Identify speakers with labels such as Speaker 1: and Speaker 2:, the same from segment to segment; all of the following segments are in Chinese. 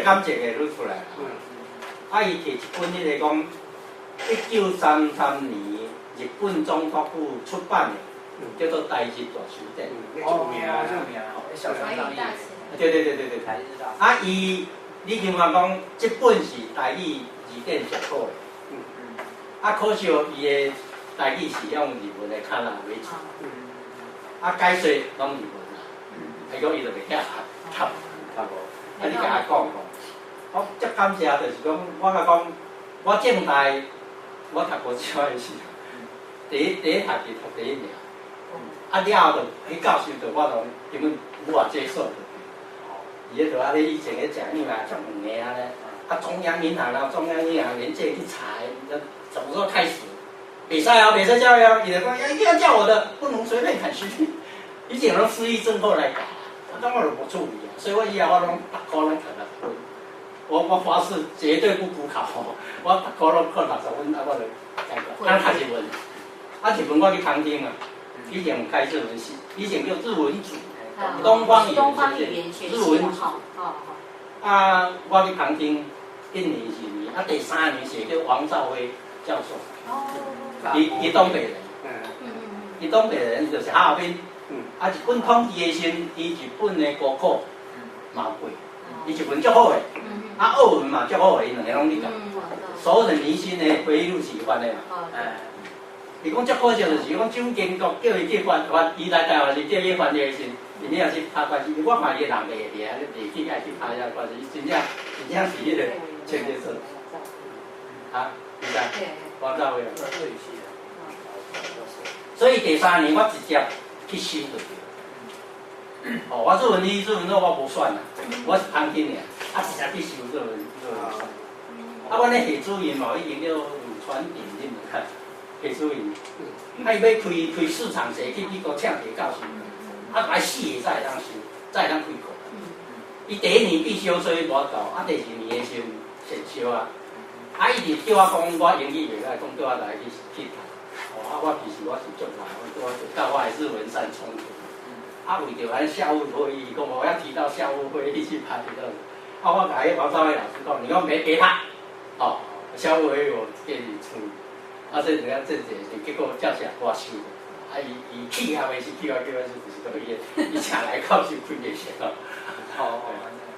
Speaker 1: 感情会愈出来啦。啊，伊摕一本迄个讲1933年日本总督府出版的，叫做《台日大书典》。
Speaker 2: 著名啊，著名啊，小川上义。
Speaker 1: 对。
Speaker 2: 台日大。
Speaker 1: 啊，你听我讲，这本是台语字典写好的。啊，可惜伊的台语是用日文的卡拉为主。啊，解说拢日文啦。伊讲伊就袂晓读无。啊，你甲我讲，我足感谢，就是讲，我甲讲，我正大，我读国小的时候，第一学期读第一名。啊了后，迄教授就我拢根本无法接受。伊迄就安尼以前咧食物啊，足远个安尼。啊，中央银行中央银行连借去查，什么时候开始？袂使啊，袂使叫伊就讲，一定要叫我的，不能随便砍失去。以前拢失忆症后来改，我当我就无注意啊，所以我以后我拢逐科拢考60分。我发誓绝对不补考，我逐科拢考60分，啊我就改过。咱读日文，啊日文我去旁听啊，以前有开日文系，以前叫日文组。东方语言学日文组，啊，我去旁听1年、2年，啊，第3年是叫王兆辉教授，伊东北人，伊东北人就是哈尔滨，啊，一本统计的时，伊日本的高考嘛过，伊日文足好的，啊，俄文嘛足好的，伊两个拢你教，所有的明星的回忆录是翻的嘛，伊讲足可惜就是讲蒋经国叫伊去翻，伊来台湾是叫伊翻的时。伊也是拍关系，我看伊人袂袂啊，袂去爱去拍遐关系，真正是迄个前列腺。啊，是啊，王兆辉。所以第3年我直接去修就对了。哦，我日文我无选啦，我是旁听尔，啊直接去修日文。啊，阮咧下主任嘛，已经叫鲁传鼎，你们看下主任，啊伊要开市场社去美国请一个教授。啊，来4个才会当修，才会当开课。伊第1年必修，所以无够。啊，第2年的时候先修啊。啊，伊直叫我讲，我英语袂歹，讲叫我来去读。哦，啊，我其实我是足难，我甲我的日文3冲突。啊，为着咱校务会议，讲我要提到校务会议去拍这个。啊，我甲迄王兆辉老师讲，你讲别他，哦，校务会议我给你处理。啊，这人家这结果叫起来我修的。啊，伊去下面是去叫就是可以的，伊请来教授开个学咯。哦，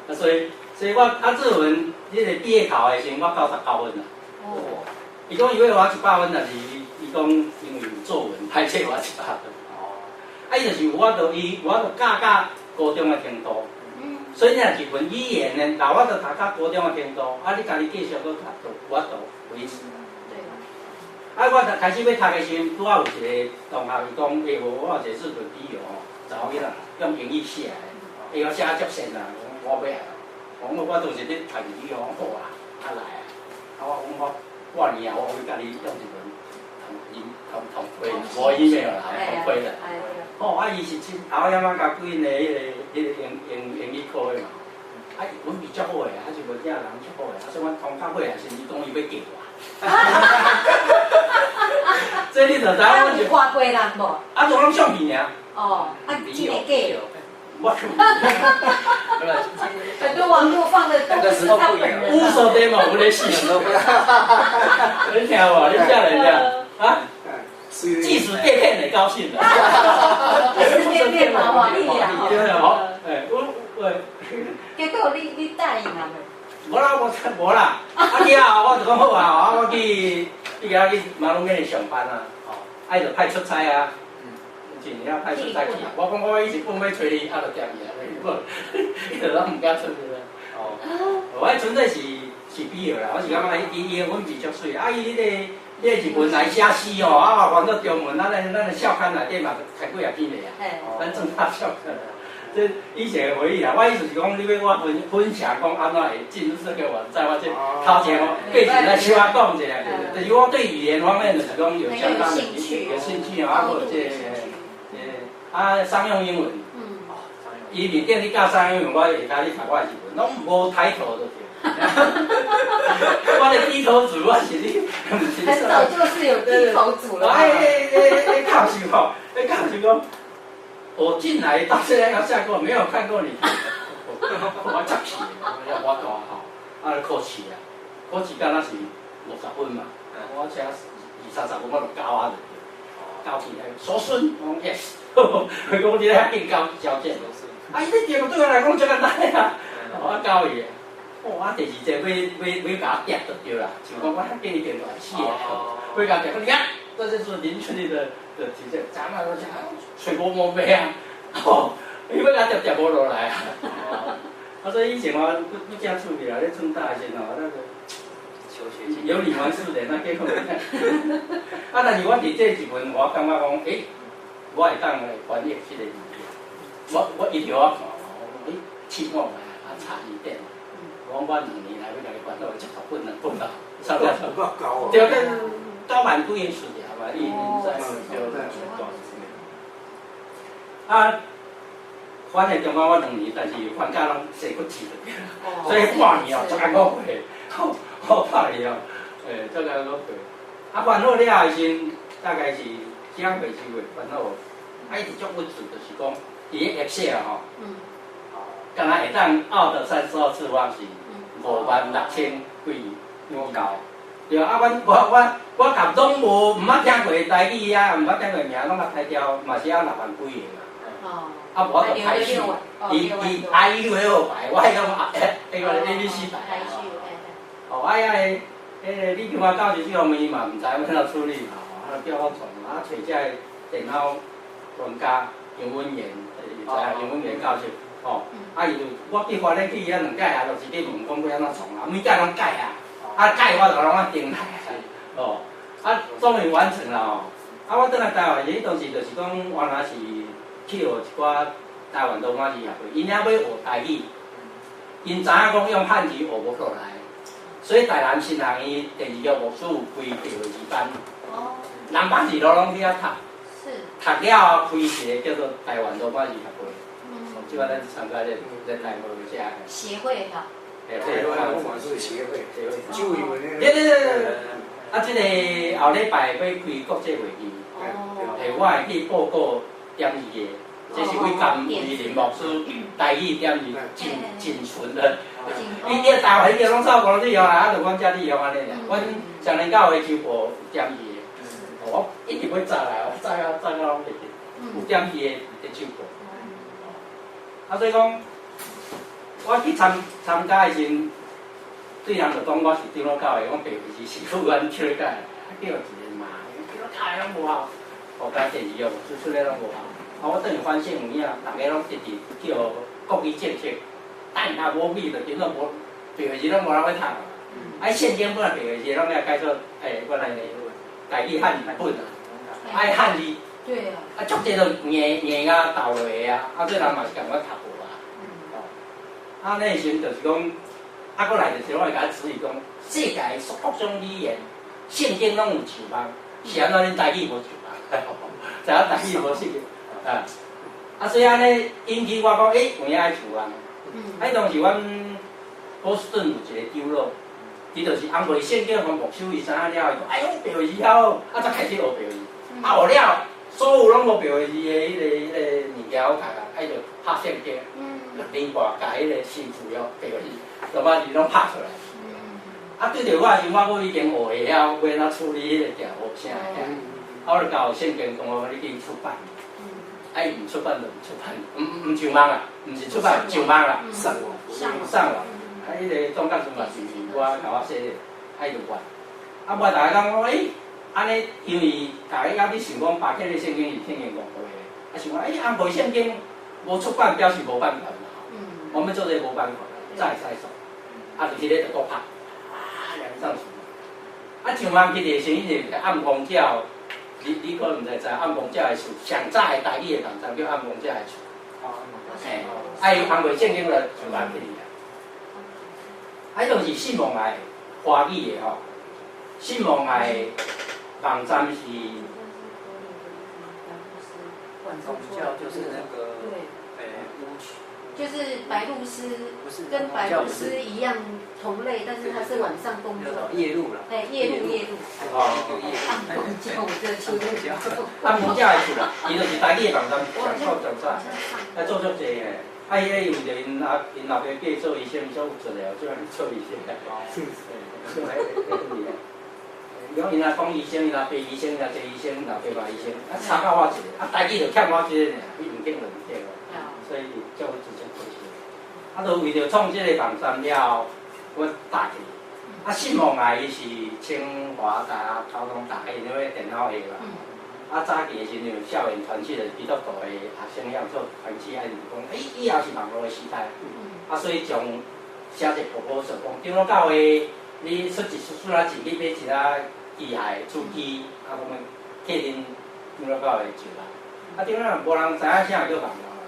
Speaker 1: 啊，所以我日文迄个毕业考的时候，我99分啦。哦。伊讲以为我100分，但是伊讲因为有作文，歹册我100分。哦。啊，伊就是我就教高中的程度。所以若日文语言呢，那我就读到高中的程度，啊，你家己继续搁读，我就维持。啊，我开始要读的时候，拄好有一个同学伊讲，我有一个日本笔友吼，查某囡仔用英语写的，伊我写足善啦，我要来，我就是咧读日语，好啊，啊来啊，啊我半年啊，我会甲你用日文同回，无 email 啦，同回啦。哦，啊伊是后尾仔甲几个迄个英语课的嘛，啊日文比较好诶，啊日文囝人足好诶，啊所以阮同较尾啊，甚至讲伊要叫我。这你就知影，
Speaker 3: 我就看过人无？
Speaker 1: 啊，都拢相片尔。
Speaker 3: 哦，啊，真个假？
Speaker 1: 我。
Speaker 3: 很多网络放的都是他本人。
Speaker 1: 乌手的嘛，有咧死。你听无？你叫人家啊？即使被骗也高兴了。
Speaker 3: 被骗嘛，哇，你呀！
Speaker 1: 好，哎，我。
Speaker 3: 结果你答应啊未？
Speaker 1: 无啦，无啦。啊，去啊，我就讲好啊，我去马路面上班啊，哦，啊，伊就派出差啊，一年派出差去。我讲我以前本要找你，啊，就掂伊啊，伊就拢唔敢出去啦。哦，我纯粹是比友啦，我是感觉伊英文比较水，啊，伊迄个日文来写诗哦，啊，翻到中文，咱的校刊内底嘛，开几啊篇的啊，咱正大校刊。这以前的回忆啦，我意思是讲，你要我分享讲安怎会进入这个网站，我这头前背景来小我讲一下，就是我对语言方面就是讲有相当的有兴趣啊，或者商用英文，伊面顶你教商用英文，我会教你读我的日文，拢无抬头就对。我的低头族，我是你，
Speaker 3: 很早就是有低头族了。
Speaker 1: 教授吼，教授讲。我进来到现在要下课，没有看过你。我作气，我大好。啊考试啊，考试敢若是50分嘛，我车20、30分我就交啊就对，交起来所顺，我讲 yes， 我伫咧遐紧交交卷，啊，伊这题目对我来讲最简单啊，我交伊。我第二节要甲我夹就对啦，像讲我遐紧一点就来死啊，要甲夹，你看，这就是林春丽的体现，咱们都讲水波摸飞啊，哦，伊要甲夹无落来啊，啊，所以以前我不加趣味啦，咧春大时吼，那个有理完事的那结果，啊，但是我伫这一份，我感觉讲，我会当来翻译这个语言，我一条我看，期望啊差一点。我2年来要甲你管到70分了，分到差不多。对，9万几因事了嘛，你已经在啊，反正中间我2年，但是放假拢洗骨气了，所以半年哦，足艰苦过，好拍去哦，足艰苦过。啊，烦恼了后先大概是3月4月烦恼，啊，一直足不足，就是讲伊个Excel吼，敢若会当out的32次方是。56000几我交，对啊，我甲拢无毋捌听过台语啊，毋捌听过名，拢捌抬调，嘛是要6万几个嘛。啊，无我就排序，伊IU 迄号排，我迄个 ABC 排。哦，哎呀，你叫我教一这方面嘛，毋知要怎处理嘛，啊，叫我传，啊，找这电脑专家杨文元，杨文元教授。哦，啊伊就我去发展去遐2届啊，就是去问讲要安怎创啊，每届拢改啊，啊改我就拢啊定来啊，哦，啊终于完成了哦，啊我转来台湾，伊当时就是讲原来是去学一寡台湾东方字协会，因遐要学台语，因知影讲用汉字学无过来，所以台南新行伊第2个无数开第2字班，哦，南方字都拢去遐读，是，读了开一个叫做台湾东方字协会。即摆咱参加这台无这
Speaker 3: 协会哈，
Speaker 4: 对，我嘛是协会，就因为
Speaker 1: 对，啊，即个后礼拜要开国际会议，我会去报告点字的，这是为甘为林牧师台语点字仅存的，伊台湾迄个拢照顾利用啊，就阮遮利用安尼俩，阮上年到的就无点字的，我一直要早来，早到拢袂记，有点字的在照顾。啊，所以讲，我去参加的时阵，对人就讲我是长老教的，讲白话字是副院去教，叫一个嘛，长老教的拢无效，国家第2哦，出来拢无效。啊，我等于反省有影，大家拢直直叫国语政策，但也无味，就根本无白话字拢无人要读。啊，现今本来白话字拢要改做，我来台语汉字本啊，爱汉字。对啊。啊，足济都硬啊倒落去啊，啊，所以人嘛是感觉读无啊。啊，那时阵就是讲，啊，过来就是我会甲指示讲，世界各种语言，圣经拢有像梦，是安怎恁台语无像梦？知影台语无圣经啊？啊，所以安尼引起我讲，有影爱像梦。啊，当时阮波士顿有一个长老，伊就是红袂圣经和牧师伊知影了，伊讲，哎呦，白话字晓，啊，才开始学白话字，啊，学了。所有拢无白话字的迄个物件我读啊，啊就拍圣经，另外甲迄个师傅哟白话字，罗马字拢拍出来。啊，对着我的时候，我已经学会晓要怎处理迄个条目啥个，啊，我就交圣经讲我你去出版，啊伊毋出版就毋出版，毋上网啦，毋是出版上网啦，上网，啊迄个总干事嘛是我甲我写的，啊伊就换，啊我大家讲安尼，因为大家要去想讲，巴克的圣经是天然讲话的，啊想讲，红梅圣经无出版，表示无版权嘛。我们做这无版权，再使手，啊就是咧就搁拍，两上书。啊上网去地先，伊就暗光鸟，你可能毋知知，暗光鸟的厝，上早的台语的网站叫暗光鸟的厝。伊红梅圣经就上网去哩啦。啊，就是信望爱华语的吼，信望爱。网站是
Speaker 2: 宗教就是那个
Speaker 3: 就是白鹭鸶，跟白鹭鸶一样同类，但是它是晚上工作。
Speaker 2: 夜路啦。
Speaker 3: 夜路。
Speaker 1: 哦，
Speaker 3: 暗光教，我这秋夜教。
Speaker 1: 暗光教的厝啦，伊就是台语的网站上靠上早，来做足济的。伊咧用着因老爸嫁做医生，足有出的哦，即摆去做医生啦。讲因阿公医生，因阿爸医生，因阿爸医生，因老爸嘛医生，差到我一个，家己就欠我一个尔，伊唔顶就唔顶哦，所以叫我直接退休。就为着创这个网站了，我打起。信奉啊，伊是清华大、高中大，因为电脑系嘛。早期的时阵，校园传出的基督徒的学生要做传记，伊就讲，以后是网络的时代，所以从写一个婆婆说，讲长老教会，你出钱你买一个机械主机，我们客人长老教会就啦。长老无人知影啥叫网络啦。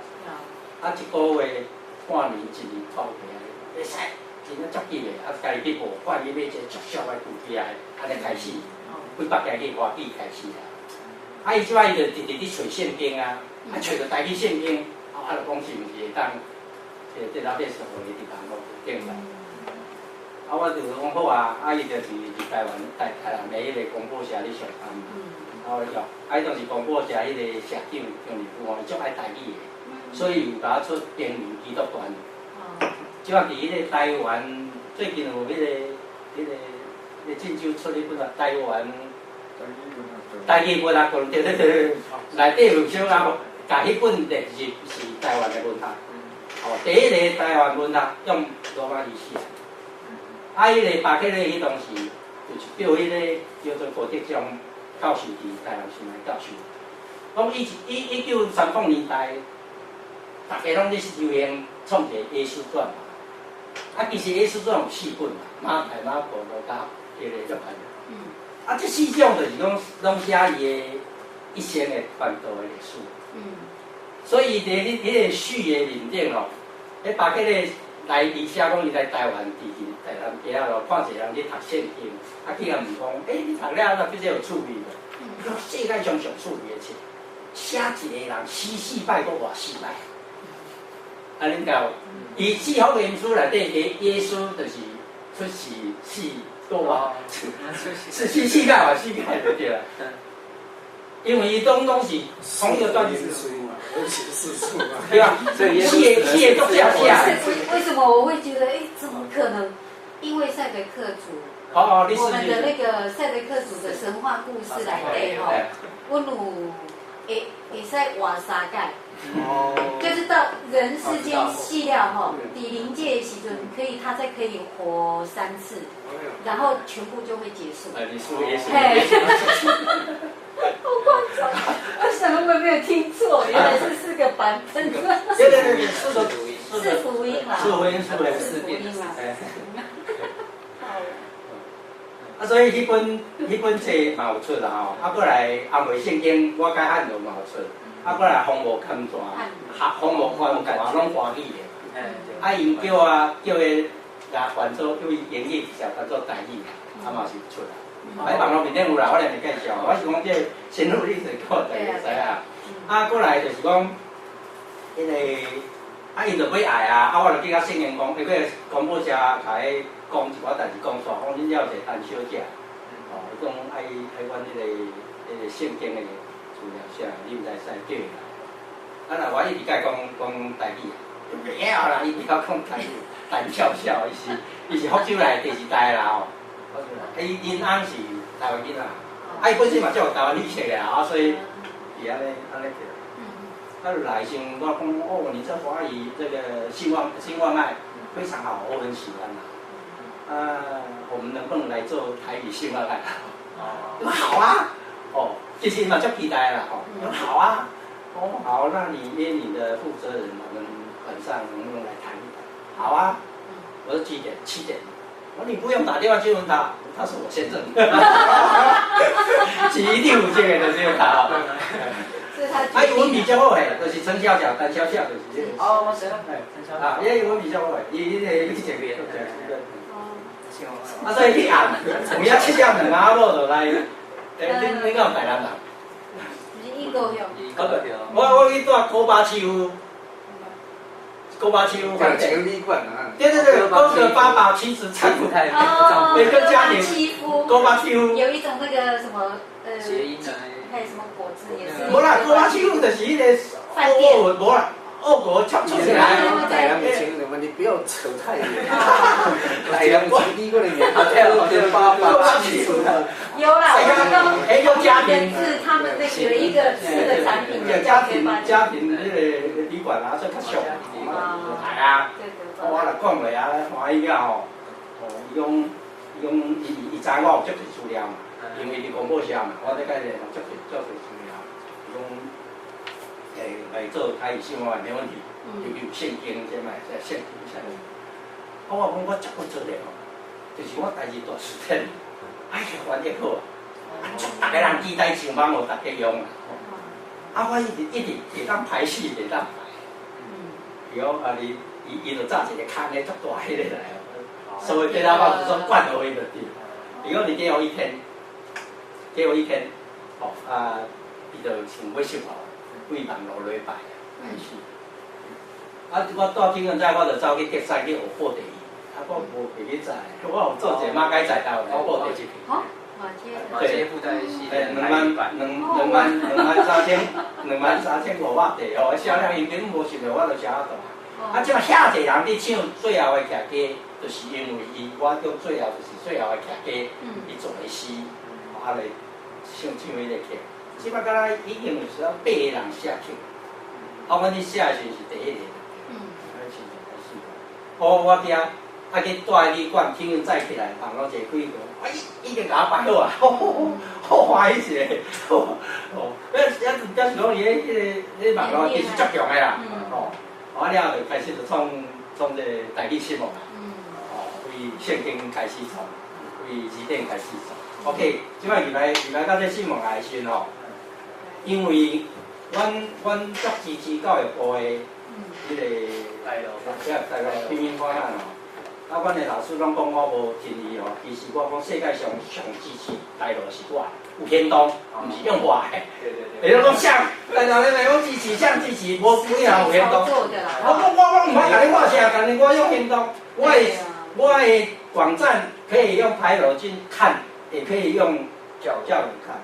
Speaker 1: 一个月、半年、一年拖起来，会使真正足急的，家己去报，看伊买一个足俗的主机来，安尼开始，几百家去花币开始啦。伊即摆伊就直直咧找圣经啊，找着台语圣经，就讲是毋是会当，这老爹社会的地方咯，顶啦。我就讲好啊，伊就是台湾台南的迄个广播社咧上班嘛。我讲，伊就是广播社迄个社长杨立夫，伊足爱台语的，所以有甲我出编语基督团。即摆伫迄个台湾，最近有迄个郑州出迄本啊，台湾台语文学馆，对，内底有小啊，甲迄本册是台湾的文学。第一个台湾文学用罗马语写。迄个巴克勒迄当时就是叫迄个叫做郭德纲教授伫台湾先来教授。讲1930年代，大家拢咧流行创一个耶稣传嘛。其实耶稣传有4本嘛，马太、马可、路加、迄个约翰。这4种就是讲拢写伊的一生的奋斗的历史。所以伫迄个序的面顶哦，迄巴克勒来写讲伊来台湾台南街咯，看一个人咧读圣经，去人问讲，你读了那比较有趣味无？伊讲世界上上趣味的册，写一个人死4摆，搁活4摆。恁讲，伊4福音书内底耶稣就是出世4活，是4摆活4摆就对啦。因为伊拢是同一个段子。对啊，所以写都写下。
Speaker 3: 为什么我会觉得，怎么可能？因为赛德克族，我们的那个赛德克族的神话故事来底我会使活3届。就是到人世间细料底临界的时阵，他再可以活3次，然后全部就会结束。
Speaker 1: 你说也是。
Speaker 3: 好夸张！为什么我没有听错？原来是4个版本。
Speaker 1: 对，4个福音，
Speaker 3: 是福音啦。
Speaker 1: 是福音啦。所以迄本册嘛有出啦吼，过来安慰圣经，我改汉语嘛有出，过来风无勘传，风无勘传拢华语的。因叫个甲换做叫伊英语直接当做台语，嘛是出啦。喺网络面顶有啦，我来介绍。我是讲这深入历史课就会知啊。过来就是讲，迄个伊就要爱我就去甲圣经讲，迄个广播社甲伊讲一寡代志讲煞，讲恁了一个单小姐，伊讲爱阮迄个圣经的资料啥，你毋知使叫伊啦。若我一直甲伊讲台语，袂晓啦，伊比较讲台语，单笑笑，伊是福州来第2代啦吼。因翁是台湾囡仔，伊本身嘛就有台湾历史的所以是安尼就来先我讲你这华语这个兴旺爱非常好，我很喜欢我们能不能来做台语兴旺爱？好啊，其实嘛足期待啦好啊，好，那你约你的负责人，我们晚上能不能来谈一谈？好啊，我说几点？7点。我说你不用打电话去问他，他是我先生。是一定有这个的，只有他伊文比较好诶，就是陈小巧、单小巧就是这个。
Speaker 2: 我知道。陈小巧。
Speaker 1: 伊文比较好诶，伊这个。所以去按，有影7点2阿某就来，你讲台南人？
Speaker 3: 伊高雄。
Speaker 1: 我去住古巴区。古巴区饭店旅馆啊，对，都是爸妻子餐厅，每个家庭。古巴区
Speaker 3: 有一种那个什么
Speaker 2: 谐音的，
Speaker 3: 还有什么果汁也是。
Speaker 1: 无啦，古巴区就是迄个
Speaker 3: 饭店。
Speaker 1: 无啦，恶果出出来。
Speaker 4: 大人的情人嘛，你不要扯太远。大人处理过的年，对爸爸起出来。
Speaker 3: 有啦，我
Speaker 1: 还有家庭
Speaker 3: 是他们那个一个吃的产品，
Speaker 1: 家庭那个旅馆啊，说较俗，系啊。我来讲落啊，欢喜啊吼，伊知我有足侪资料嘛，因为伫广播社嘛，我在甲伊足侪资料，伊讲来做台语新闻没问题，有现金这卖在现金下面。我讲我足不做咧吼，就是我代志大事体，哎呀，管得好啊，逐个人期待上班，无大家用啊。啊，我一直会当排戏，会当排。比如啊，伊就炸一个坑咧，足大迄个来。所以对他话是说惯而为的地。如果你给我一天，哦伊就想要收好，2万5礼拜，开始。啊，我到今仔载我就走去决赛去学报地语，啊，我无会去载，我有做一个马改载道，我报地语。
Speaker 3: 好，
Speaker 2: 马街附带系
Speaker 1: 2万3,500地哦，销量已经无想到我就写啊大。啊，即马遐济人伫唱最后的客家，就是因为我叫最后就是最后的客家，伊做的诗，啊来唱迄个曲。即马敢若已经是要8个人写曲，啊，阮咧写的时是第1个。我惊，啊去带旅馆，听人载起来，人拢坐开讲，啊已经甲我摆好啊，好欢喜一个，要是讲伊迄个网络其实足强的啦，我了后就开始就创这个台语新闻啦，为圣经开始创，为字典开始创。OK， 即摆入来到这新闻来时吼，因为阮足支持教育部的迄个大陆拼音方案吼，啊，阮的老师拢讲我无听伊吼，其实我讲世界上上支持大陆是我。有天东，毋是用我的。对。讲像，大家咧讲支持，像支持，无不要有天东。我唔好甲你画啥，但是我用天东，我的网站可以用台楼去看，也可以用教人看。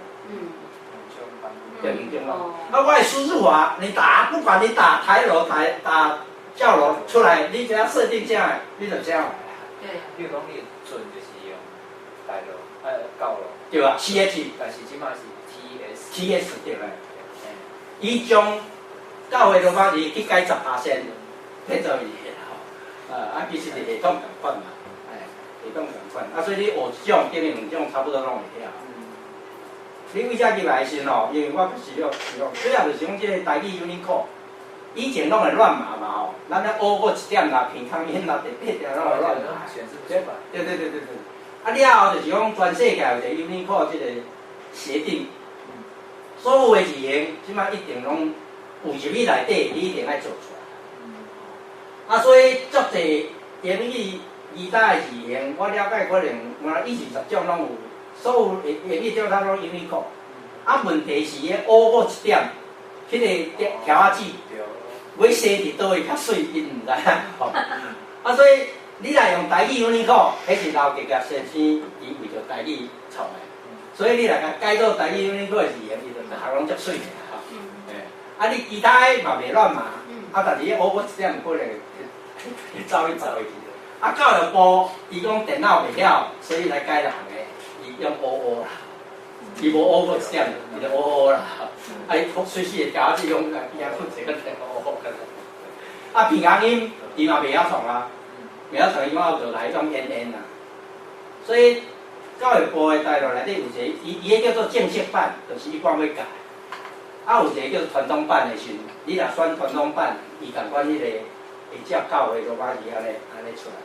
Speaker 1: 对，啊，我的输入法，你打，不管你打台楼打教楼出来，你只要设定这样，你就这样来。
Speaker 2: 对。比如讲你准就是用台楼，教楼。
Speaker 1: 对啊 ，CH，
Speaker 2: 但是即马是
Speaker 1: TS 对个，伊将教会的方式去改10%，变做伊个吼，啊，其实是系统同款嘛，系统同款，啊，所以你学一种，等于2种差不多拢会晓。你为啥入来时吼？因为我是了，主要就是讲即个台语 Unicode， 以前拢会乱码嘛吼，咱咧学过1点啦，平康音啦，第8点拢会乱码。对。啊了后就是讲全世界有一个 Unicode 这个协定，所有的字形即摆一定拢有入去内底，你一定爱做出来。啊，所以足侪英语二代的字形，我了解可能20种拢有，所有英语叫它拢 Unicode。啊，问题是咧学过1点，迄个条仔字，要写伫倒位较水，伊毋知影。啊，所以。你若用台语 Unicode， 迄是老吉甲先生伊为着台语创的，所以你若甲改做台语 Unicode 的字形，伊就项拢足水的吼。啊，你其他的嘛袂乱码，啊，但是学过1点可能会走去。啊，教育部伊讲电脑袂晓，所以来改人的，伊用啦，伊无学过1点，伊就学啦。啊，伊随时会调去用平安出一个电学。啊，平安音伊嘛袂晓创啊。袂晓从伊讲就来种 NN 啦，所以教育部的台路内底有一个，伊迄叫做正式版，就是伊讲要改。啊，有一个叫传统版的时，你若选传统版，伊共款迄个会照教的罗马字安尼出来。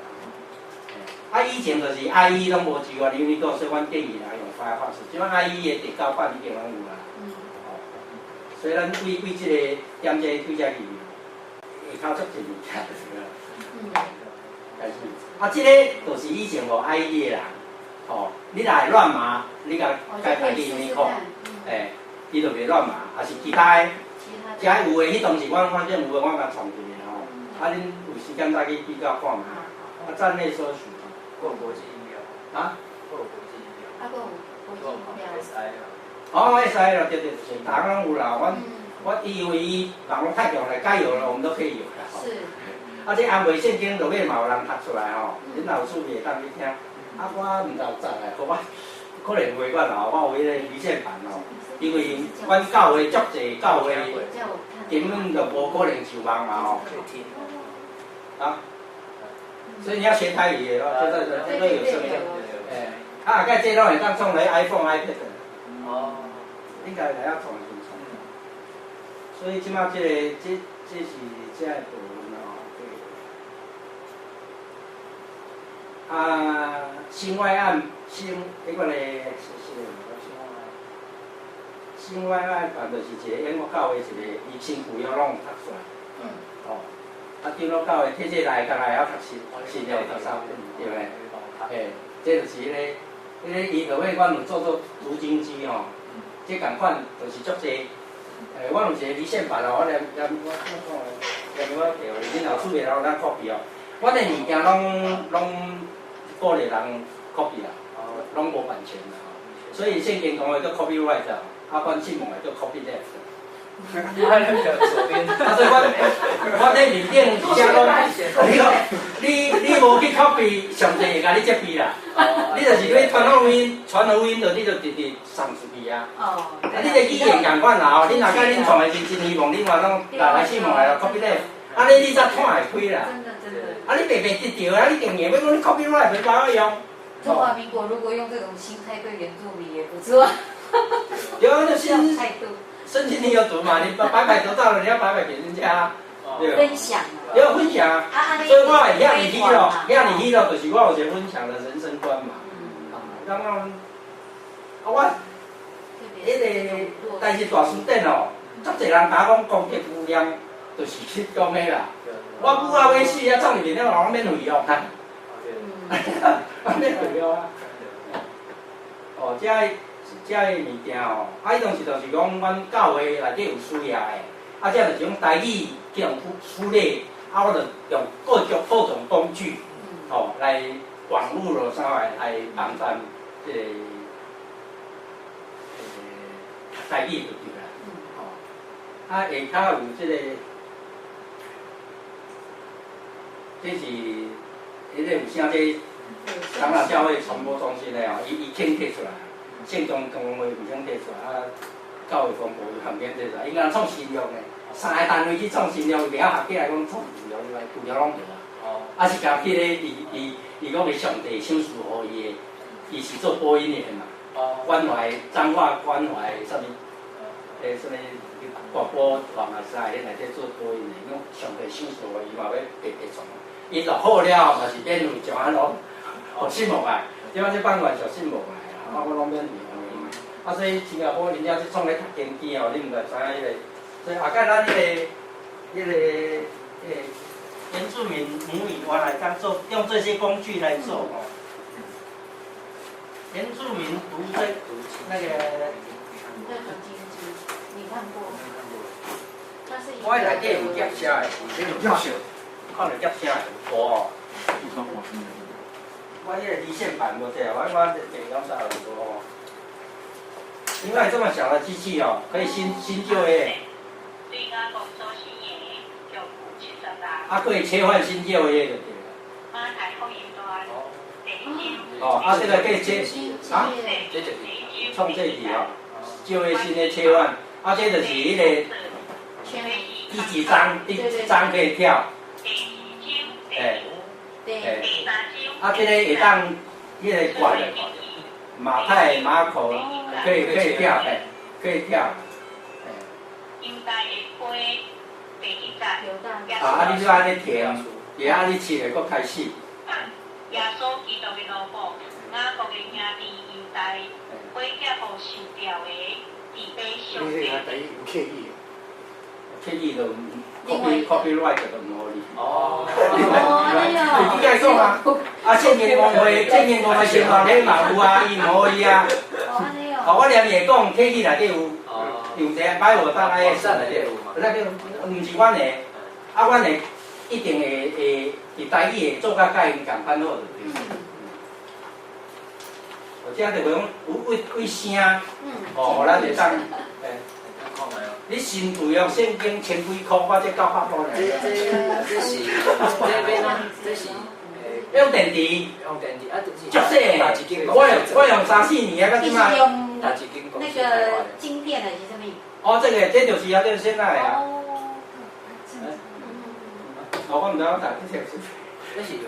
Speaker 1: 啊，以前就是 IE 拢无支援Unicode，所以阮建议人用 Firefox。即摆 IE 的第9版已经拢有啦。所以咱为即个点这对这语，会较足侪物件就是啦。啊，即个就是以前无爱伊的人，吼，你若会乱码，你甲改台语 Unicode，伊就袂乱码，也是其他的，遮有的迄当时阮反正有的，我甲创一个吼，啊，恁有时间再去比较看嘛，啊，站内搜寻，
Speaker 2: 国际音标，
Speaker 1: 啊，
Speaker 2: 国际音标，
Speaker 3: 啊，国际音标
Speaker 2: ，SI 啦，
Speaker 1: 哦 ，SI 啦，对，人拢有啦，我以为伊网络太强了，该有了我们都可以有了。
Speaker 3: 是。
Speaker 1: 啊，这安慰圣经落尾嘛有人读出来吼，恁老师会当去听。啊，我唔知有知诶，我可能袂我啦，我有迄个离线版吼，因为阮教会足济教会根本就无可能受网嘛吼。啊，所以你要学台语的哦，这个有声音。哎，啊，个这拢会当创来 iPhone、iPad。哦，应该来要创新创。所以即马这是这个部分哦。啊，新外案迄个咧，新外案办就是一个英国教会一个，伊身躯要拢读出来。哦。啊，长老教会体制内，干来要读新了读3本，对袂？嘿，这就是迄个伊落尾，阮有做读经机吼，这共款就是足济。阮有一个离线版哦，我念我叫恁老师袂留咱 copy 哦。阮的物件拢鼓励人 copy 啦，拢无版权啦，所以圣经讲的叫 copyright 啊，阮信奉的叫 copyleft。
Speaker 2: 左边。
Speaker 1: 啊，所以我咧面顶底下讲，你无去 copy， 上帝会甲你接批啦。你就是你传福音，就你就直直送出去啊。啊，你个语言共款啦吼，你若甲恁创的是真希望，恁话拢来信奉来 copyleft， 啊你才看会开啦。啊，你白白得着啊！你定硬要讲你 copyright 没办法用。
Speaker 3: 中华民国如果用这种心态对原住民也不错。
Speaker 1: 有就心
Speaker 3: 态度。
Speaker 1: 圣经你有读嘛？你白白得到了，你要白白给人家。
Speaker 3: 分享。
Speaker 1: 要分享啊！所以我会遐尼喜乐，遐尼喜乐就是我有一个分享的人生观嘛。刚刚啊，我迄个但是大书店哦，足侪人甲我讲攻击污染，就是去讲的啦。我母仔要死啊，创入面了人免费用啊，免费用啊。哦，这个物件哦，啊，伊当时就是讲，阮教会内底有需要的，啊，这就是用台语去用处理，啊，我就用各种工具，哦，来网络咯啥来帮咱这个台语就对啦，哦，啊，下骹有这个。这是迄个有啥这长老教会传播中心的哦，伊肯摕出来，县中公会唔肯摕出来，啊，教会公部旁边摕出来，因为创新用的，3个单位去创新用，了合起来讲创旧了，旧了拢无啊。哦。啊是甲迄个伊讲的上帝赏赐互伊的，伊是做播音员嘛。哦。关怀彰化关怀啥物？什么广播网啊啥，迄内底做播音的，讲上帝赏赐互伊嘛要白传。伊落好了，嘛是免费从安落，互信无来，即摆这办完就信无来啦，我拢免费用。啊，所以新加坡人家去创咧读经济哦，你毋知知影迄个，所以后盖咱迄个原住民母语原来当做用这些工具来做哦。原住民读那个。
Speaker 3: 你看过？
Speaker 1: 我内底有夹写的，有夹写。看着夹声的无哦。我迄个离线版无这，我袂讲啥有无哦。因为这么小的机器哦，可以新旧的。啊，可以切换新旧的就对了。哦，啊，这个可以切啊，这就是创这题哦，旧的新的切换，啊，这就是迄个第几章可以跳。啊，这个会当，迄个管马太、马可可以跳，可以跳，啊，你就安尼停，然后你试下搁开始。耶稣基督的奴仆，雅各的兄弟犹大，悔改互受掉的，自卑上帝。刻意就 copyright 就唔好哩。哦。你解讲啊？啊，正言公会先话你嘛有啊，伊唔可以啊。哦，我连夜讲，刻意内底有一个摆我当来的事内底有嘛。那个唔是阮的，啊，阮的一定会伫台语会做甲甲因共款好就对。或者就讲有为声，哦，咱会当
Speaker 2: 看卖哦。
Speaker 1: 你新贵用现金千几块，我这900块
Speaker 2: 这是这边啊，这是
Speaker 1: 用电池，
Speaker 2: 用电池啊，
Speaker 1: 足细
Speaker 2: 大一斤
Speaker 1: 我用3-4年啊，到
Speaker 3: 就
Speaker 1: 即摆。
Speaker 3: 是用
Speaker 2: 大一斤公
Speaker 3: 那
Speaker 2: 司
Speaker 3: 个晶片的是什么？
Speaker 1: 哦，这就是啊，就是现在的啊。
Speaker 3: 哦，
Speaker 1: 我唔知我打这条是。
Speaker 2: 这是用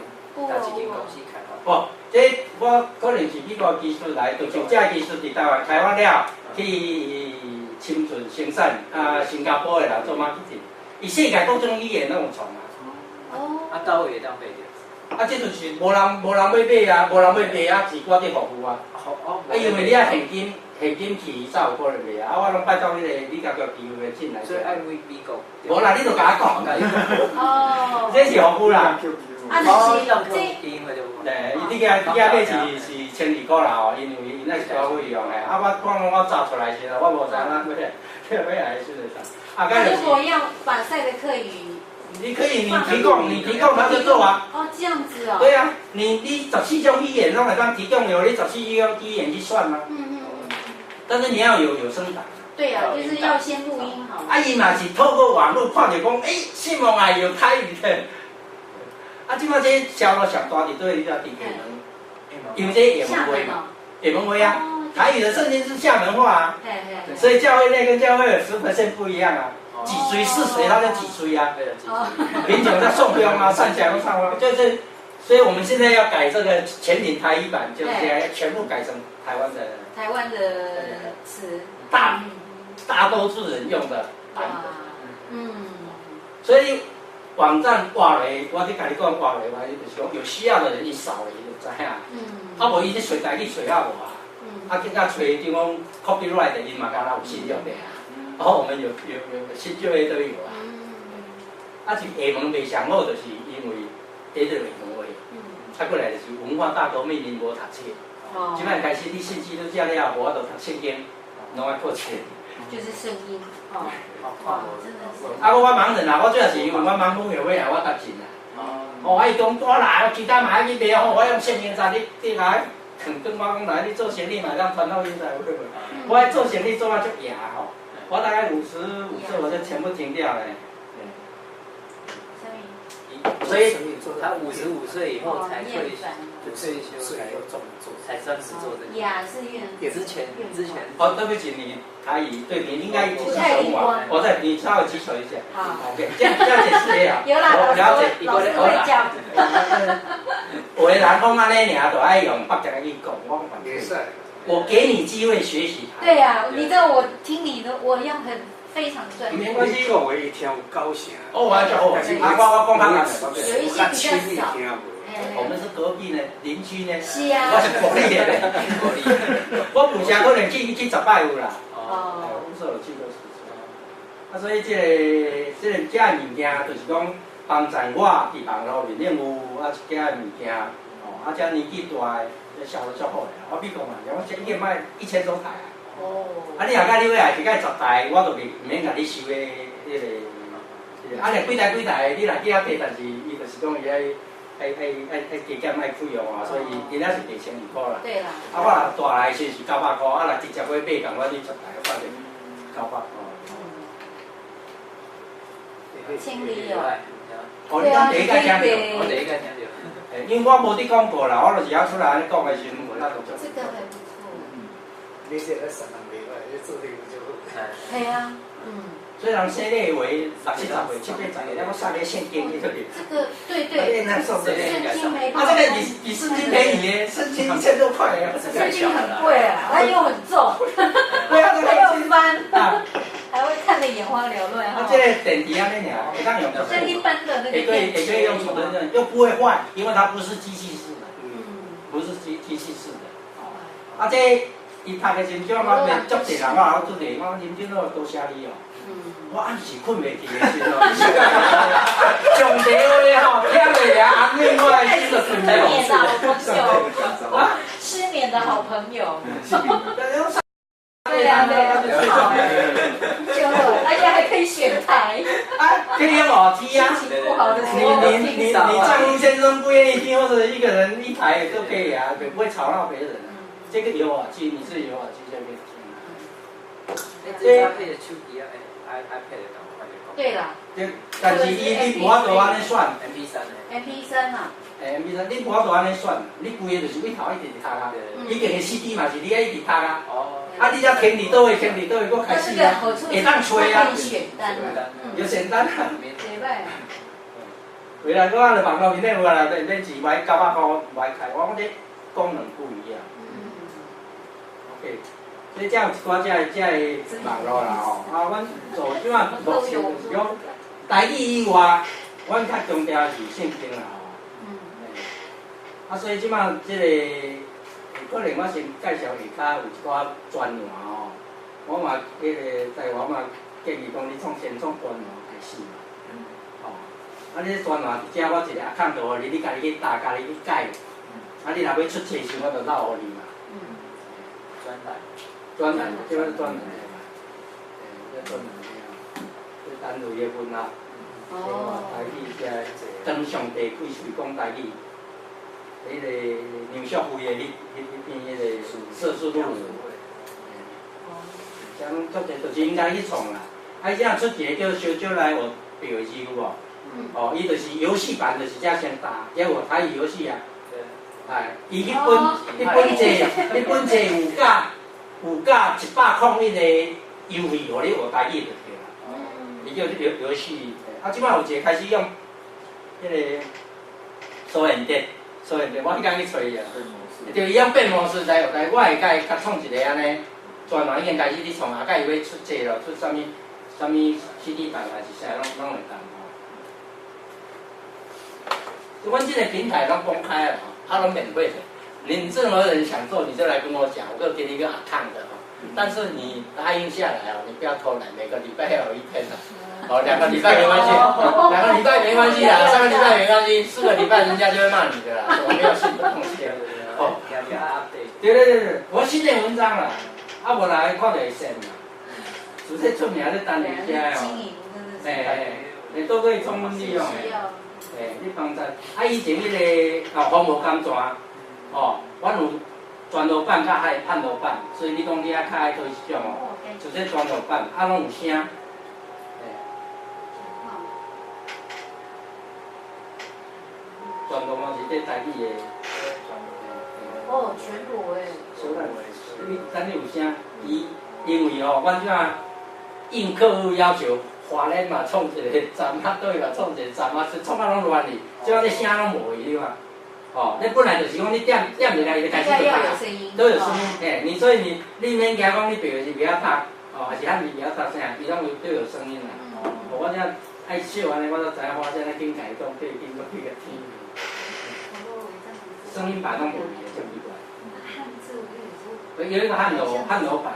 Speaker 2: 大一间公司开发。
Speaker 1: 哦，这我可能是美国技术来，就这技术伫台湾开发了，去深圳生产，新加坡的人做 marketing， 伊世界各种语言拢有创啊。
Speaker 3: 哦。
Speaker 2: 啊，到位会当卖着。
Speaker 1: 啊，这就是无人要买啊，无人要卖啊，自我伫服务啊。因为你啊现金去才有可能卖啊，我拢拜托你个，你家个机会进来。
Speaker 2: 所以爱为美国。
Speaker 1: 无啦，你就甲我讲啦。
Speaker 3: 哦。
Speaker 1: 这是服务啦。
Speaker 3: 啊，就是这。
Speaker 1: 对，你个买是1200块啦吼，因为伊那是交费用诶。啊，我找出来时啦，我无知影买来是啥。啊，
Speaker 3: 如果要把赛德克语。
Speaker 1: 你可以，你提供他就做啊。
Speaker 3: 哦，这样子哦。
Speaker 1: 对啊，你14种语言，拢会当提供有你14种语言去算吗？但是你要有声档。
Speaker 3: 对啊，就是要先录音好。
Speaker 1: 啊，伊嘛是透过网络看着讲，新闻啊有台语的。啊，即摆这销路上大伫对，你要伫厦门，因为这厦门话嘛，厦门话啊，台语的圣经是厦门话啊。所以教会内跟教会有10%不一样啊。几岁是谁，他就几岁啊。民警在送标啊，上讲上啊，就是，所以我们现在要改这个全民台语版，就是全部改成台湾的
Speaker 3: 词，
Speaker 1: 大多数人用的版本。所以网站挂嘞，我就跟你讲挂嘞，我就是讲有需要的人一扫嘞，就知影。啊，无伊去找家己找啊无啊。啊，更加找就讲 copyright 的，因嘛敢若有信用的啊。然后我们有新旧的都有啊。啊，是厦门袂上好，就是因为第一个厦门话，过来就是文化大革命，因无读册。即摆开始你信基督教了，无法度读圣经，拢爱靠册。
Speaker 3: 就是声音哦。真的是。
Speaker 1: 啊，我盲人啊，我主要是因为我盲目有尾啊，我读信啊。哦，伊讲我来，其他嘛去卖吼，我用圣经在你来，肯跟我讲来，你做生意嘛，当传道人才有对不？我爱做生意做啊足野吼。我大概55岁我就全部停掉了。
Speaker 2: 所以他55岁以后才退休，才算是做这个。
Speaker 3: 雅是院。
Speaker 2: 之前。
Speaker 1: 哦，对不起，你台语对你应该继续手我，我再你稍微举手一下。好。OK， 这样解释也好。
Speaker 3: 有啦，
Speaker 1: 我了解。
Speaker 3: 老师会教。
Speaker 1: 有的人讲安尼尔，就爱用北京去讲，我反正。我给你机会学习。
Speaker 3: 对呀，你这我听你的，我要非常专业。
Speaker 1: 没关系，
Speaker 4: 我一听有高兴。
Speaker 1: 哦，我要讲我讲他们。
Speaker 3: 有一些比较少。
Speaker 1: 我们是隔壁呢，邻居呢。
Speaker 3: 是啊。
Speaker 1: 我是国立的。我补习可能去10摆有啦。哦。无所有去过10次。啊，所以这物件就是讲帮助我伫网络面顶有一件物件，哦，这年纪大的。销得足好嘞！我比讲嘛，我一个卖1000多台啊。哦。啊，你若甲你买一个10台，我就袂免甲你收的迄个。啊，几台，你若记啊摕，但是伊就是讲伊爱加减爱费用啊，所以伊那是价1200块啦。
Speaker 3: 对啦。
Speaker 1: 啊，我若大来时是900块，啊，若直接要买，共我你10台，反正900块。
Speaker 3: 千里有。
Speaker 1: 哦，你讲第一个听到，
Speaker 2: 我第一个听到。
Speaker 1: 因为我无伫广播啦，我就是要出来讲的时阵，我那就做。
Speaker 3: 这个还不错。
Speaker 4: 你现在3人袂歹，你做这个就好。
Speaker 3: 系啊，
Speaker 1: 虽然生理为60、70岁、70岁，那么3年现金你可以。
Speaker 3: 这个对。圣经没办法。
Speaker 1: 这个比圣经便宜耶，圣经1000多块耶。
Speaker 3: 圣经很贵啊，它又很重。
Speaker 1: 对啊，
Speaker 3: 还要翻啊，还会看得眼花缭乱。
Speaker 1: 啊，这个电池啊，那俩会当用的。
Speaker 3: 这一般的那个
Speaker 1: 也可以用储存的，又不会坏，因为它不是机器式的，不是机器式的。啊，这伊读的时阵，我足侪人我拄着，我认真哦，多谢你哦。我暗时困袂去的时阵，上地话吼，听袂了，暗暝我来试着困
Speaker 3: 了。失眠的好朋友。对啊，就而且还可以选台。
Speaker 1: 可以用耳机啊。
Speaker 3: 心情不好的时候
Speaker 1: 你丈夫先生不愿意听，或者一个人一台都可以啊，也不会吵闹别人。这个有耳机，你自己有耳机就可以听。
Speaker 2: 这搭配的手机啊，iPad 的赶快就讲。
Speaker 3: 对啦。
Speaker 1: 但是你无法度安尼选
Speaker 2: MP3 的。
Speaker 3: MP3嘛。
Speaker 1: MP3你无法度安尼选，你规个就是尾头一直读啊，以前的 CD 嘛是你爱一直读啊。哦。啊，你才听伫倒位，听伫倒位，搁开始啊，会当吹啊。
Speaker 3: 选单啊。
Speaker 1: 有选单啊。
Speaker 3: 袂歹。
Speaker 1: 回来我按网络面顶有啦，恁是买900块买开，我讲这功能不一样。OK， 所以这有一寡这网络啦吼，啊，阮做即马目前就是讲台语以外，阮较强调是圣经啦吼。啊，所以即马即个可能我先介绍下骹有一寡专栏吼，我嘛迄个在我嘛建议讲你先创专栏开始嘛。啊！你专栏只我一个account互你，你家己去打，家己去改。啊！你若要出册时，我就绕互你嘛。专栏，即个专栏的嘛。这专栏的这单独的分啊。台语遮登上地几岁讲台语，迄个梁淑辉的迄篇迄个摄氏录。像足侪就是应该去创啦。啊！这样出一个叫小小来我表字有无？哦，伊就是游戏版，就是遮先打，结果台语游戏啊，哎，伊迄本册有价101个优惠，互你学台语就对啦。伊叫游戏，啊，即摆有一个开始用迄个收音碟，我迄天去找伊啊，就伊用变模式在学台，我会甲伊甲创一个安尼，专门已经开始咧创啊，甲伊要出册咯，出啥物 CD 版还是啥，拢会当。阮这个平台拢公开了，它拢免费的。你任何人想做，你就来跟我讲，我就给你一个 account 的哈。但是你答应下来哦，你不要偷懒，每个礼拜要有一天的。哦，2个礼拜没关系，2个礼拜没关系啦，3个礼拜没关系，4个礼拜人家就会骂你的啦，我没有新的东西。哦，对，我新的文章啦，啊，无来看就会先啦。除非出名咧单人家哦，你都可以充分利用的。你帮衬啊！以前迄个黄毛钢纸，哦，阮有全罗版甲汉罗版，所以你讲你较爱做迄种哦，就这全罗版，啊拢有声，全罗嘛是这台语的。
Speaker 3: 哦，全罗诶。
Speaker 1: 小等你等你有声，因为哦，阮即下应客户要求。华联嘛，创一个站啊，对嘛，创一个站啊，创啊拢乱去，即摆你声拢无去嘛。哦，你本来就是讲你点入来，伊就开始就打，都有声音。嘿，所以你免惊讲你别是不要读，哦，还是汉字不要读啥，伊拢都有声音啦。哦，我这爱笑安尼，我都知影我这紧改动，对经过去个听。声音版拢无去，就奇怪。有一个汉罗版。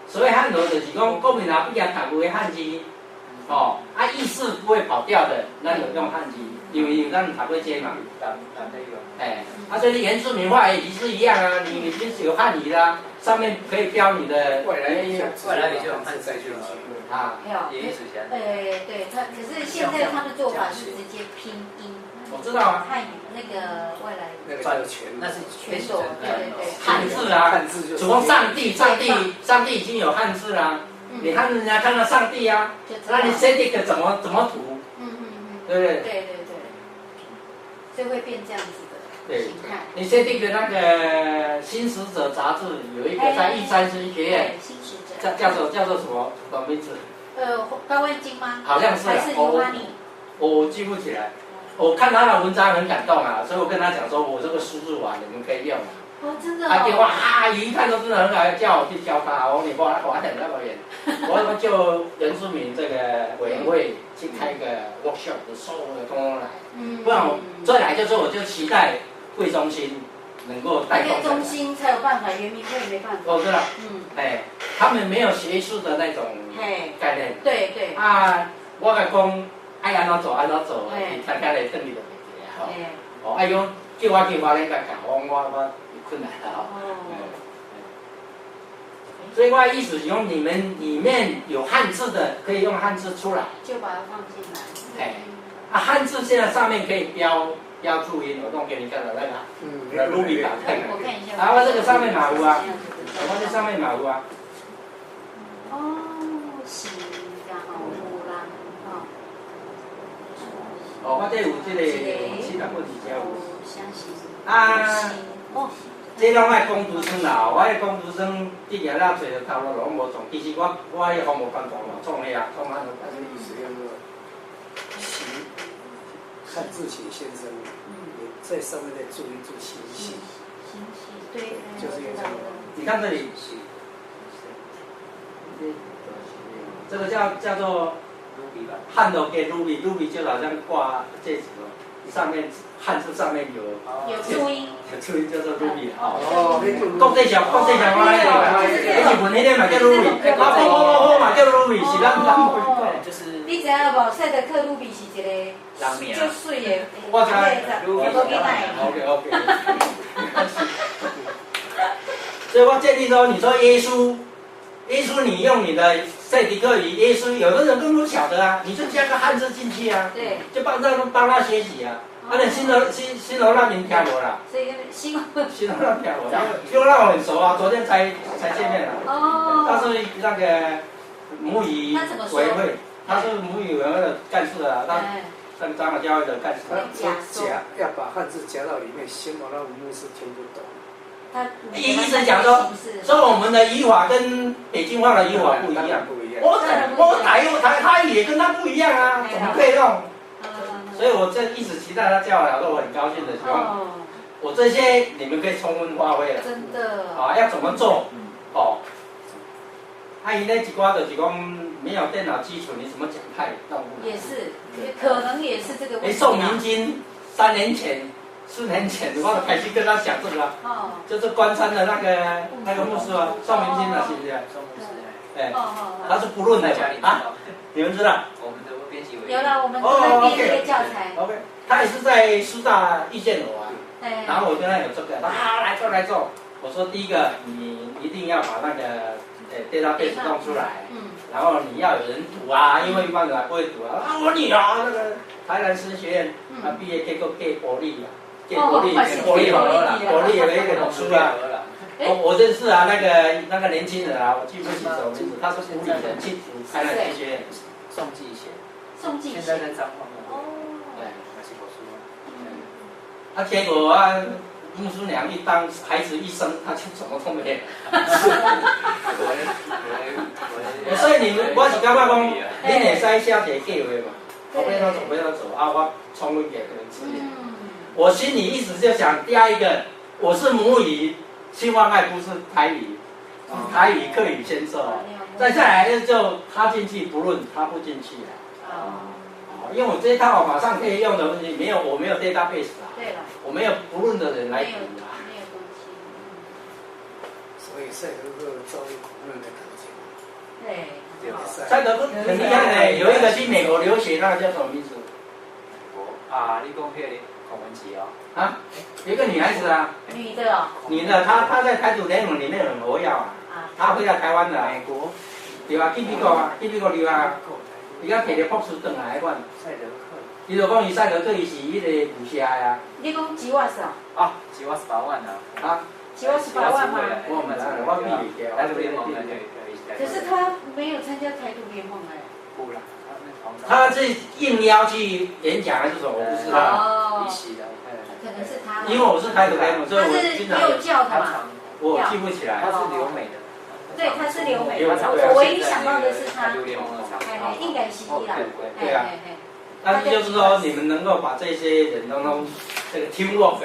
Speaker 1: 所谓汉罗就是讲，国民党毕业读有汉字，哦，啊意思不会跑掉的，咱就用汉字，因为咱读过这嘛。哎，啊，所以你原住民话也是一样啊，你已经是有汉语啦，上面可以标你的。
Speaker 2: 未来你就用汉字就好了。
Speaker 1: 啊。
Speaker 2: 也是这样。
Speaker 3: 对，可是现在他的做法是直接拼音。
Speaker 1: 我知道啊。
Speaker 3: 汉语那个外来。
Speaker 4: 那个叫全，
Speaker 3: 那是全手，对。
Speaker 1: 汉字啊，
Speaker 4: 汉字就。
Speaker 1: 主攻上帝已经有汉字啦，你看人家看到上帝啊，那你 Cedic 怎么读？对不对？
Speaker 3: 对，就会变这样子的形态。
Speaker 1: 你 Cedic 那个《新使者》杂志有一个在玉山师学院，
Speaker 3: 新使者
Speaker 1: 叫做什么名字？
Speaker 3: 高万金吗？
Speaker 1: 好像是。
Speaker 3: 还是尤哈尼？
Speaker 1: 我记不起来。我看他的文章很感动啊，所以我跟他讲说，我这个输入啊，你们可以用啊。
Speaker 3: 哦，真的。
Speaker 1: 他给我啊，一看都真的很好，叫我去教他。我说你花很那么远，我就原住民这个委员会去开一个 workshop， 所有的通通来。不然我再来就是我就期待贵中心能够带动。
Speaker 3: 中心才有办法，原民会没办法。
Speaker 1: 我知道。他们没有学术的那种概念。
Speaker 3: 对。
Speaker 1: 啊，我甲讲。爱安怎做，天天来等你就袂记啊！哦，爱讲叫我咧甲教，我有困难啦！所以我的意思是讲，你们里面有汉字的，可以用汉字出来，
Speaker 3: 就把它放进来。
Speaker 1: 汉字现在上面可以标注音，我弄给你看的那个，Ruby 版。
Speaker 3: 我看一下。
Speaker 1: 我这个上面嘛有啊，我这上面嘛有啊。
Speaker 3: 哦，是，然后有人
Speaker 1: 哦，我这有这个400个字条。
Speaker 3: 相信。
Speaker 1: 啊。
Speaker 3: 哦。
Speaker 1: 这拢爱工读生啦，我迄工读生毕业了，找着头路拢无创。其实我迄服务工作嘛，创业啊，创安都。
Speaker 4: 意思叫做汉字写先生，也在上面再注一注心系。
Speaker 3: 心系，对，
Speaker 4: 就是这样。
Speaker 1: 你看这里，这个叫做汉都给 ruby 就好像挂戒指哦，上面汉字上面有
Speaker 3: 注音，
Speaker 1: 有注音叫做 ruby 啊。
Speaker 4: 哦，
Speaker 1: 国际上我迄个，日本迄个嘛叫 ruby， 好嘛叫 ruby， 是咱
Speaker 2: 就是。
Speaker 3: 你知影无？赛德克鲁比是一个就水的，
Speaker 1: 我知，OK。所以我建议说，你说耶稣，你用你的赛迪克语，耶稣，有的人根本不晓得啊，你就加个汉字进去啊，
Speaker 3: 对，
Speaker 1: 就帮他学习啊。啊，你新罗那边听过啦？
Speaker 3: 所以新罗
Speaker 1: 那听过，新罗那很熟啊，昨天才见面了。哦。他是那个母语委员会。他是母语委员会的干事啊，他长老教会的干事。
Speaker 4: 要把汉字夹到里面，先把那牧师听不懂。
Speaker 1: 意思讲说我们的语法跟北京话的语法不一样。我台语也跟他不一样啊，怎么可以弄？所以我这一直期待他叫来，我很高兴的，希望我这些你们可以充分发挥了。
Speaker 3: 真的。
Speaker 1: 啊，要怎么做？哦。伊那一寡就是讲没有电脑基础，你怎么讲他也弄不来。
Speaker 3: 也是，可能也是这个问题。
Speaker 1: 宋明金4年前，我开始跟他讲这个啊，就是关山的那个牧师啊，宋明金啊，是不是？
Speaker 2: 宋牧师。
Speaker 1: 哎，他是不论的啊，你们知道？
Speaker 2: 我们的编辑委员。
Speaker 3: 有了，我们都在编这个教材。
Speaker 1: OK， 他也是在师大遇见我啊，然后我跟他有这个，来做。我说第一个，你一定要把那个。database 弄出来，然后你要有人读啊，因为一般人还不会读啊。我女儿那个台南师学院，她毕业给国立啊，给国立有一个书啊。我认识啊，那个年轻人啊，我记不起什么名字，他是湖里人，去读台南师学院。
Speaker 2: 宋继贤。现在在彰化。哦。对，那是我说。
Speaker 1: 啊，结果啊。牧师娘一当孩子一生，他就什么都没有。所以我是感觉讲，你会使写一个计划嘛，后面要走啊，我充分给可能资源。我心里一直就想，第二一个，我是母语，兴旺爱不是台语，台语客语先受，再下来就他进去不论，他不进去了。因为我这一套马上可以用的东西，我没有 database 啊，
Speaker 3: 对了，
Speaker 1: 我没有不论的人来读啊，
Speaker 3: 没有东西，
Speaker 4: 所以赛德克遭遇苦难的可见。
Speaker 3: 对，
Speaker 1: 赛德克很厉害的，有一个去美国留学，那个叫什么名字？
Speaker 2: 啊，你讲那个孔文琪哦。
Speaker 1: 啊，有一个女孩子啊。
Speaker 3: 女的哦。
Speaker 1: 女的，她在台独联盟里面很活跃啊。她回来台湾的。
Speaker 4: 美国。
Speaker 1: 对啊，去美国啊，留啊。伊甲摕着博士转来迄款。
Speaker 4: 赛德克。
Speaker 1: 伊就讲伊赛德克伊是迄个武侠的啊。
Speaker 3: 你讲吉瓦斯啊？
Speaker 2: 啊，吉瓦18万啊。啊。
Speaker 3: 吉瓦18万吗？
Speaker 1: 我避免掉。
Speaker 2: 台独联盟的
Speaker 3: 可是他没有参加台独联盟哎。
Speaker 2: 不啦，
Speaker 1: 他是应邀去演讲还是什么？我不知道。
Speaker 3: 哦。可能是他。
Speaker 1: 因为我是台独联盟，所以我经常。
Speaker 3: 他是幼教的嘛。
Speaker 1: 我记不起来。
Speaker 2: 他是留美的。
Speaker 3: 对，他是留美的。我唯一想到的是他。应该是啦。
Speaker 1: 对啊。但是就是说，你们能够把这些人当中这个 teamwork，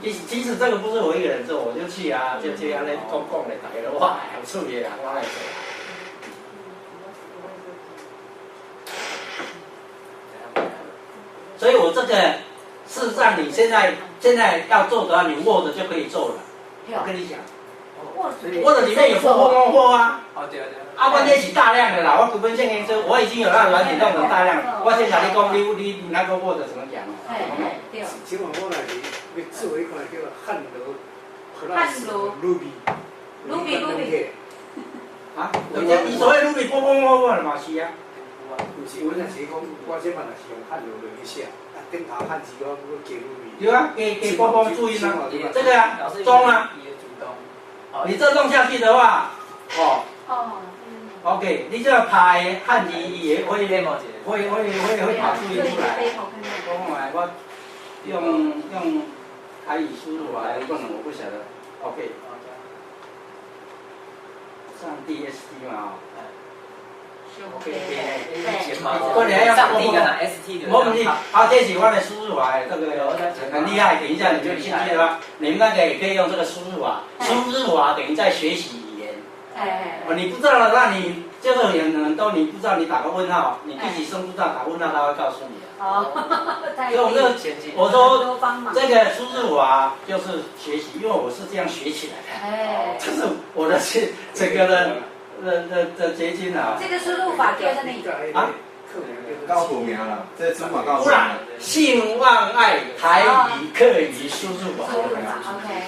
Speaker 1: 即使这个不是我一个人做，我就去啊，就这样来公共的大家都哇，有趣的啊，我来做。所以我这个事实上，你现在要做的话，你 Word 就可以做了。我跟你讲，Word 里面有货啊。
Speaker 2: 哦对。
Speaker 1: 啊，我这是大量的啦，我根本现在说我已经有那软体弄成大量，我先跟你讲，你那个 Word 怎么讲？
Speaker 3: 对。
Speaker 4: 请问我那里要做一款叫汉罗
Speaker 3: Ruby。
Speaker 1: 啊？你所谓 Ruby 波的嘛是啊。
Speaker 4: 不是，我那是讲，我这嘛是用汉罗来去写，顶头汉字我加 Ruby。
Speaker 1: 对啊，给波注意啊，这个啊，中啊。你这弄下去的话， OK， 你这个拍汉字也会跑注音出来。我用台语输入啊，有可能我不晓得。OK。上 DST 嘛，OK。过年要上 D 跟 ST 的。我们这是我的输入法，这个很厉害。等一下你就进去了，你们那个也可以用这个输入法。输入法等于在学习语言。你不知道的，那你就是有很多你不知道，你打个问号，你自己生不知道打问号，他会告诉你。用这个，我说这个输入法就是学习，因为我是这样学起来的。这是我的整个的结晶啊。
Speaker 3: 这个输入法就是那
Speaker 5: 啊，高普名了，这中法高普。
Speaker 1: 不然，性望爱台语客语输入法。
Speaker 3: OK。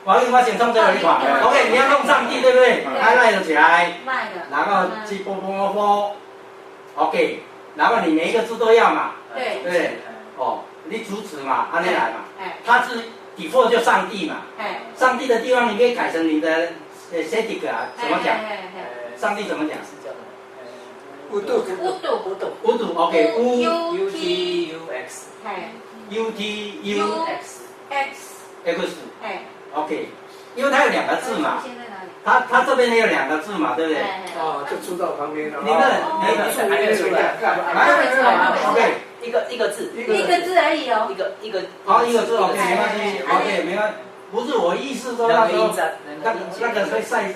Speaker 1: 我先冲这一款 ，OK， 你要弄上帝对不对？按赖着起来，然后去播 ，OK， 然后你每一个字都要嘛，对不对？哦，你主旨嘛，按那来嘛，它是 default 就上帝嘛，上帝的地方你可以改成你的setting 啊，怎么讲？上帝怎么讲？
Speaker 4: 乌度
Speaker 1: ，OK，
Speaker 2: U T U X，U
Speaker 1: T U
Speaker 2: X，
Speaker 1: OK， 因为它有两个字嘛，它这边也有两个字嘛，对不对？
Speaker 4: 就出到旁边了。
Speaker 1: 你
Speaker 2: 还没有出来
Speaker 1: ，OK，
Speaker 2: 一个字
Speaker 3: 而已哦，
Speaker 2: 一个
Speaker 1: 字 OK， 没关系 ，OK， 没关系，不是我意思说那时候那个会晒，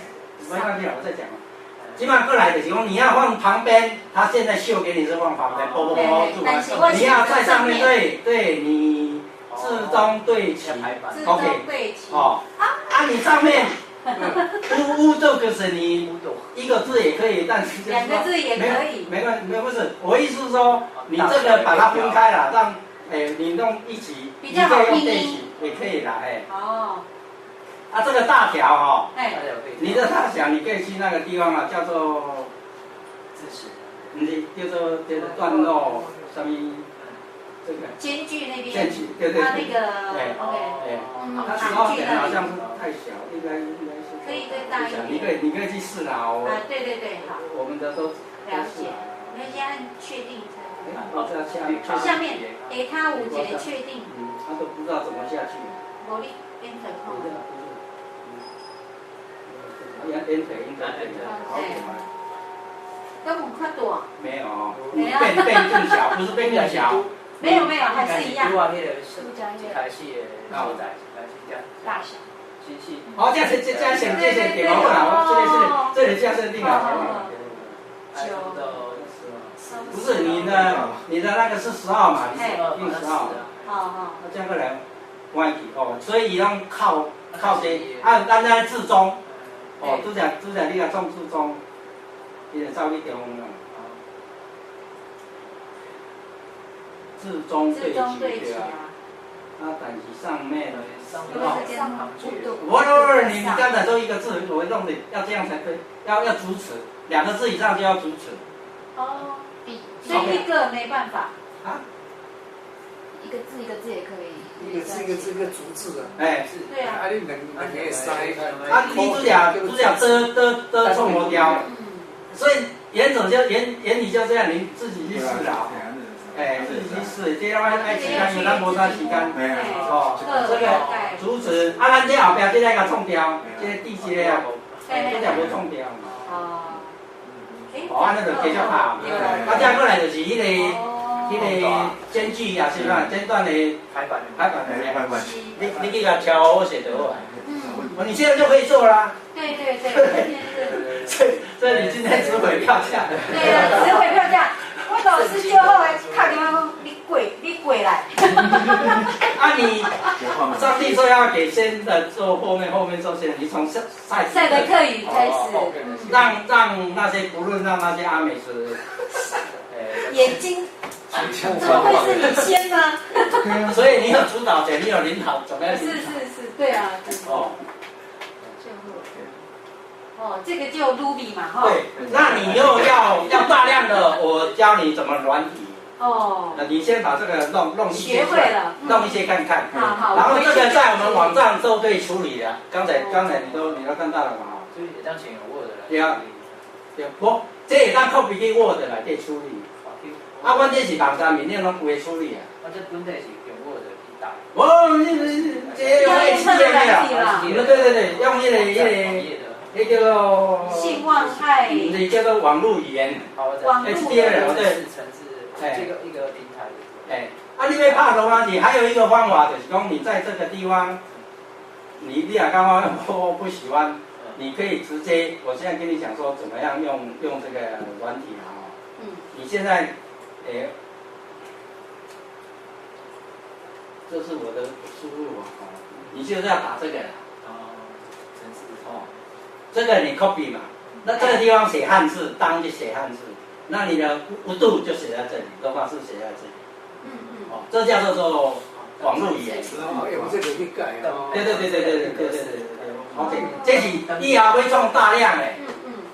Speaker 1: 没关系，我再讲。基本上过来的情况，你要放旁边，他现在秀给你是放旁边，你要在上面对你。字中对齐 ，OK， 哦，你上面乌就是你一个字也可以，但是
Speaker 3: 两个字也可以，
Speaker 1: 没关系，不是，我意思是说，你这个把它分开了，让你弄一起，
Speaker 3: 比较好拼音
Speaker 1: 也可以啦，
Speaker 3: 哦，
Speaker 1: 这个大条哈，你的大小你可以去那个地方啊，叫做
Speaker 2: 字词，
Speaker 1: 叫做段落什么。这个
Speaker 3: 间距那边，
Speaker 1: 对，
Speaker 3: 它那个 OK，
Speaker 1: 它12点好像是太小，应该是
Speaker 3: 可以再大一点。
Speaker 1: 你可以去试啦，
Speaker 3: 对，好。
Speaker 1: 我们的都
Speaker 3: 了解，那先按确定才。
Speaker 1: 我知道
Speaker 3: 下面它5节确定。
Speaker 1: 他都不知道怎么下去。
Speaker 3: 我力 Enter 空。
Speaker 1: Enter，好。
Speaker 3: 跟我们快多。
Speaker 1: 没有，变更小，不是变更小。
Speaker 3: 没有，还是一样。
Speaker 2: 开始
Speaker 3: 大小。
Speaker 1: 这样选这些点好了，这里这样设定啊。不是你的那个是10号嘛？你是用10号。那这样过来，歪起所以要靠这，咱在字中，主角你要种字中，你就照去中了。字中对齐啊，但是上面你刚才说一个字，我弄的要这样才对，要主词，2个字以上就要主词。
Speaker 3: 所以一个没办法。
Speaker 6: 一个字也可以。
Speaker 4: 一个字一个逐字啊。
Speaker 3: 对啊。
Speaker 4: 你两个塞。
Speaker 1: 你主角的冲我雕，所以原理就这样，你自己去试啊。自己去试，这样爱时间有咱无啥时间。这个主词，咱这后边这个冲掉，这第几个啊？这条无冲掉嘛。那就继续拍。这样过来就是迄个间距啊，是吧？间断的排版你给它调好写就好。你现在就可以做啦。
Speaker 3: 对。
Speaker 1: 所以你今天值回票价。
Speaker 3: 对啊，值回票价。我老师就后来看电话说你鬼来。
Speaker 1: 你上帝说要给先的做后面做先，你从
Speaker 3: 赛德克语开始，
Speaker 1: 让那些不论让那些阿美是
Speaker 3: 眼睛，怎么会是你先呢？
Speaker 1: 所以你有主导权，你有领导，怎么样？
Speaker 3: 是，对啊。这个就 Ruby 嘛，
Speaker 1: 对，那你又要大量的，我教你怎么软体。你先把这个弄一些，
Speaker 3: 学会了，
Speaker 1: 弄一些看看。
Speaker 3: 好。
Speaker 1: 然后这个在我们网站都可以处理的。刚才你都看到了嘛？
Speaker 2: 就是这样写有 Word 的。
Speaker 1: 对啊。对，无，这会当 copy 去 Word 内底处理。啊，阮这是网站面顶拢不会处理啊。
Speaker 2: 我这本地是用 Word 去打。
Speaker 1: 哦，这用 HTML 啊？对，用那个
Speaker 3: 信望爱，
Speaker 1: 那叫做网络语言。HTML 对。
Speaker 2: 城市这个一个平台。
Speaker 1: 哎，啊，你要拍的话，你还有一个方法，就是讲你在这个地方，你也刚刚我不喜欢，你可以直接，我现在跟你讲说怎么样用这个软体啊。你现在，这是我的输入啊，你就是要打这个。
Speaker 2: 城市
Speaker 1: 这个你 copy 嘛，那这个地方写汉字，当就写汉字，那你的弧度就写在这里，的话是写在这里。这叫做网络语言。
Speaker 4: 用这个去改啊。
Speaker 1: 对。OK， 这是以后要创大量的。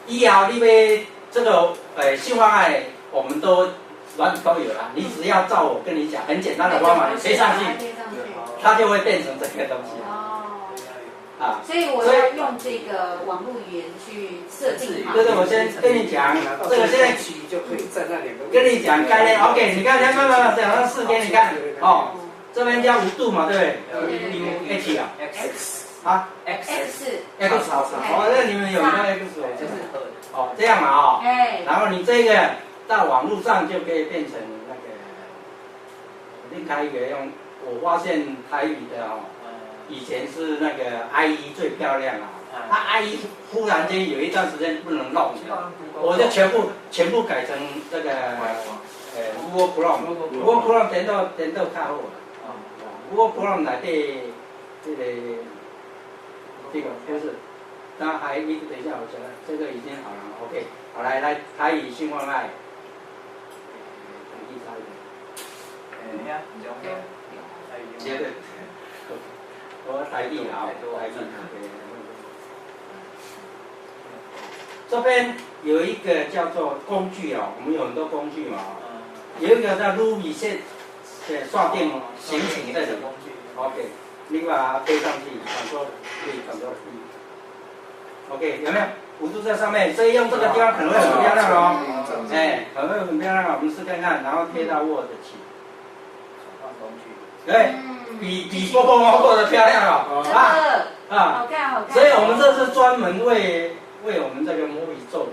Speaker 1: 以后你要这个信望爱，我们都软体都有啦。你只要照我跟你讲，很简单的方法，你贴上去，它就会变成这个东西。
Speaker 3: 所以我要用这个网络语言去设定嘛。
Speaker 1: 对，我先跟你讲，这个现在
Speaker 4: 就可以在那里
Speaker 1: 跟你讲概念。OK， 你看，慢慢讲到4边，你看，这边加弧度嘛，对不对？H 啊
Speaker 2: ，X
Speaker 1: 啊
Speaker 3: ，X，
Speaker 1: 那你们有没有 X？ 这样嘛然后你这个到网络上就可以变成那个，我另开一个用，我发现台语的以前是那个 IE 最漂亮啊，IE 忽然间有一段时间不能弄，我就全部改成这个Google Chrome，Google Chrome 点到较好啦，Google Chrome 内底这个不是，那还等一下我讲了，这个已经好了 ，OK， 好来台语信望爱，接着。我台语啊，台语。这边有一个叫做工具哦，我们有很多工具嘛。有一个叫 Ruby 设定形成这种工具 ，OK， 你把它背上去，Ctrl+， OK， 有没有？弧度在上面，所以用这个地方可能会很漂亮哦。可能会很漂亮，我们试看看，然后贴到 Word 去。对。比波波猫过的漂亮哦，
Speaker 3: 好看。
Speaker 1: 所以我们这是专门为我们这个魔语做的。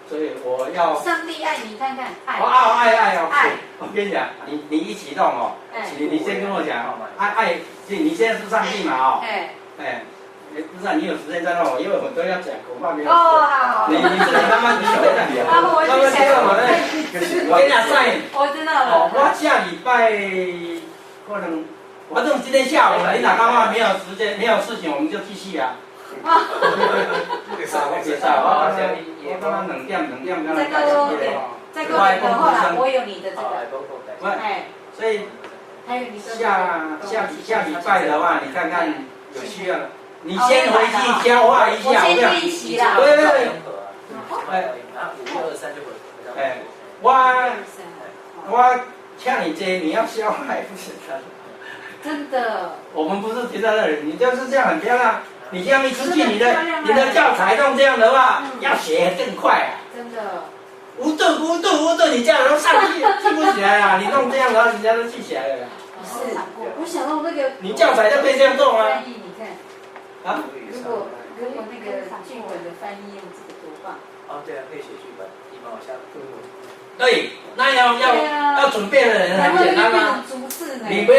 Speaker 1: 所以我要。
Speaker 3: 上帝爱你，看看爱。
Speaker 1: 爱。我跟你讲，你一启动哦，你先跟我讲，爱，你现在是上帝嘛不是你有时间再弄，因为我都要讲，恐怕没有。好。你自己慢慢体会那里。慢慢体会嘛，我跟你讲，
Speaker 3: 我知道了。
Speaker 1: 我下礼拜。可能我这种今天下午你哪刚好没有时间没有事情，我们就继续啊。别杀，我刚刚2点刚才开始
Speaker 3: 再给我的后来我有你的这个。
Speaker 1: 所以下礼拜的话，你看看有需要，你先回去消化一下。
Speaker 3: 我先练习啦。
Speaker 1: 对。
Speaker 2: 5、2、3就会。
Speaker 1: 我。像你你要消化也不简单。
Speaker 3: 真的。
Speaker 1: 我们不是停在那里，你就是这样很漂亮。你这样一出去，你的教材弄这样的话，要写更快啊。
Speaker 3: 真的。
Speaker 1: 弧度，你这样都上去记不起来啊！你弄这样的话，人家都记起来了。
Speaker 3: 是，我想到那个。
Speaker 1: 你教材就可以这样做吗？
Speaker 3: 翻译，你看。如果那个剧本的翻译用这个多棒。
Speaker 2: 对啊，可以写剧本，你帮我下。
Speaker 1: 对，那要准备的人很简单吗？你不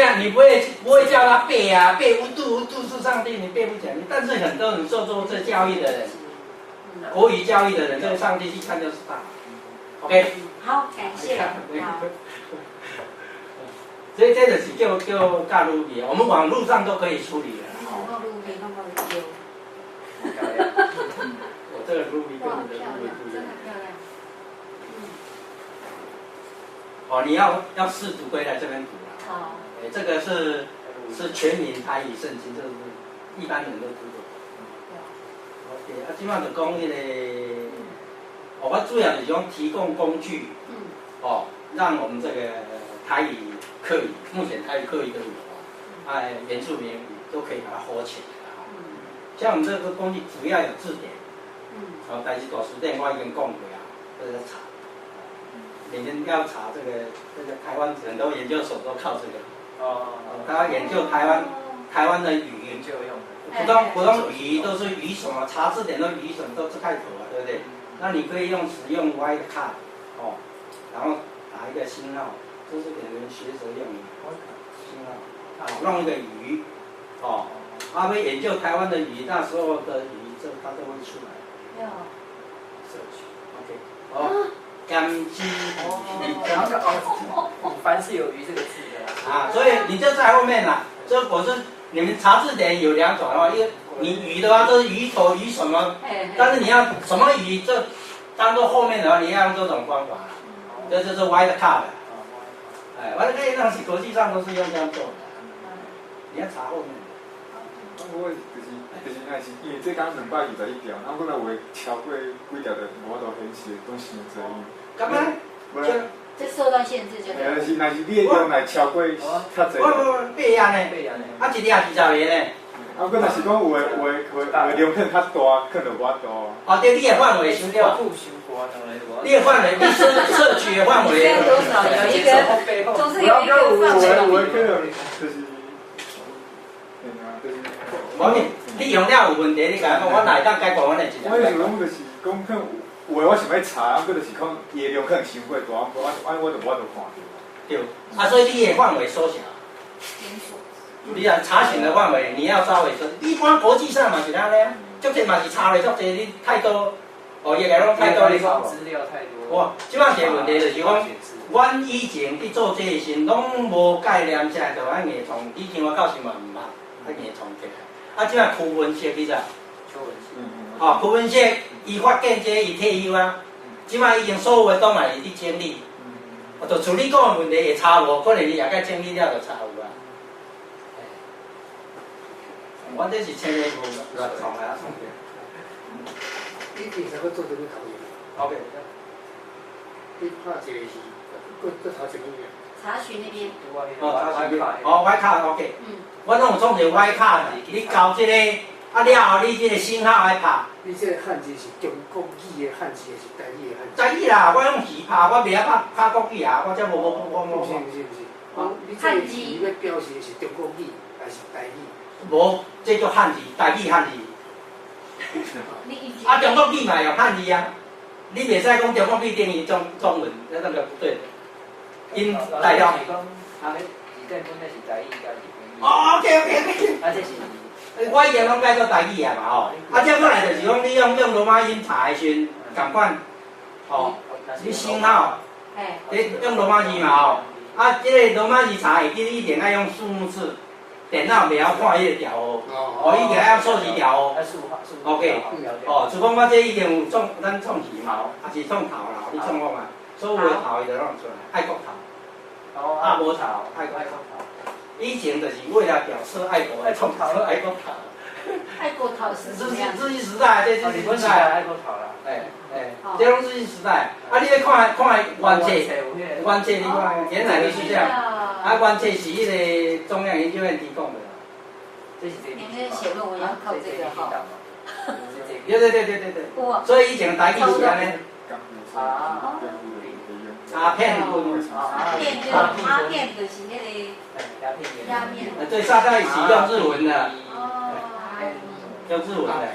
Speaker 1: 会叫他背啊，背弧度是上帝，你背不起来。但是很多人受这教育的人，国语教育的人，这个上帝一看就是他。OK。
Speaker 3: 好，感谢。
Speaker 1: 所以这个是叫大Ruby，我们网络上都可以处理的。我这个Ruby跟你的Ruby不一样。你要试读归来这边读啦。这个是全民台语圣经，这是一般人都读的。OK，今晚就讲那个，我主要就是讲提供工具，让我们这个台语客语，目前台语客语都有原住民语都可以把它活起来。像我们这个工具主要有字典，但是大书店我已经讲过啊，都在查，每天要查这个台湾很多研究所都靠这个。他研究台湾的语言
Speaker 2: 就用的。
Speaker 1: 普通语都是语什么，查字典都语什么都是开头啊，对不对？那你可以使用 Wildcard 然后打一个星号，这是给人学舌用的星号，弄一个语他会研究台湾的语，那时候的语他都会出来。OK， 甘基
Speaker 2: 凡是有鱼这个字的
Speaker 1: 所以你就在后面啦。这我是你们查字典有2种一个你鱼的话都是鱼头鱼什么，但是你要什么鱼这当做后面的话，你要用这种方法啦。这就是 Wildcard Wildcard 那是国际上都是用这样做的，你要查后面。
Speaker 5: 我就是那是因为这刚221条，然后我来超过几条的，我都显示都是这样。
Speaker 1: 干嘛？
Speaker 3: 这受到限制就对。
Speaker 5: 是，那是你的量来超过较侪。
Speaker 1: 8样呢？一条20个呢？
Speaker 5: 我若是讲有的量可能较大，可能我大。
Speaker 1: 对，你的范围伤大。你的范围，你社区的范围。
Speaker 3: 多少有一个，总是有一个范围。
Speaker 5: 我可能就是。
Speaker 1: 你用了有问题，你甲我讲，我哪会当解决阮的一条？
Speaker 5: 我意思讲就是讲，可能有的我想要查，佮就是讲伊的量可能伤过大，我就看到。
Speaker 1: 对，所以你的范围缩小。你啊查询的范围，你要稍微缩。一般国际上嘛是安尼啊，足济嘛是查的足济，你太多，伊个拢太多你查无。
Speaker 2: 资料太多。
Speaker 1: 哇，即摆一个问题就是讲，阮以前伫做这个时，拢无概念，啥就按硬创，以前我教新闻唔捌，按硬创起来。即摆区分析你知？区分析，伊发现这伊退休啊，即摆已经所有的档案伊伫整理，就处理讲的问题会差无，可能你大概整理了就差有啊。我这是千里无乱创啊。
Speaker 4: 你平常要做这个考验
Speaker 1: ？OK。
Speaker 4: 你拍一个是，搁头一个样。
Speaker 3: 查询那边。
Speaker 1: 查询。Wildcard OK。我拢有创一个 Wildcard，你交这个了后，你这个星号来拍。
Speaker 4: 你这个汉字是中国语的汉字，还是台语的汉字？
Speaker 1: 台语啦，我用字拍，我袂晓拍国语啊，我这无。
Speaker 4: 不是。你这个字要表示的是中国语还是台语？
Speaker 1: 无，这叫汉字，台语汉字。中国语嘛用汉字啊，你袂使讲中国语等于中文，那个不对。因代表。
Speaker 2: 字典本来是台语，加是英语。
Speaker 1: OK。
Speaker 2: 这是。
Speaker 1: 我以前拢改做台语啊嘛这过来就是讲你用罗马音查的时，同款你星号，你用罗马字嘛这个罗马字查会记，你一定要用数目字。电脑袂晓看迄个条伊一定要数字条OK， 除讲我这已经有咱创字嘛，也是创头啦，你创我嘛，所有的头伊就弄出来，爱国头，无头，爱国头。以前就是为了表示爱国，创头爱国头。
Speaker 3: 爱国头是什么样？
Speaker 1: 日据时代，这日据时代，
Speaker 2: 爱国头啦。
Speaker 1: 这种日据时代，你咧看原册，你看，原来就是这样。原册是迄个中央研究院提供的。
Speaker 3: 你们写论文要靠这个哈。
Speaker 1: 对。所以以前台语是安尼。鸦片就是那个鸦片。对，上代是用日文的。用日文的。鸦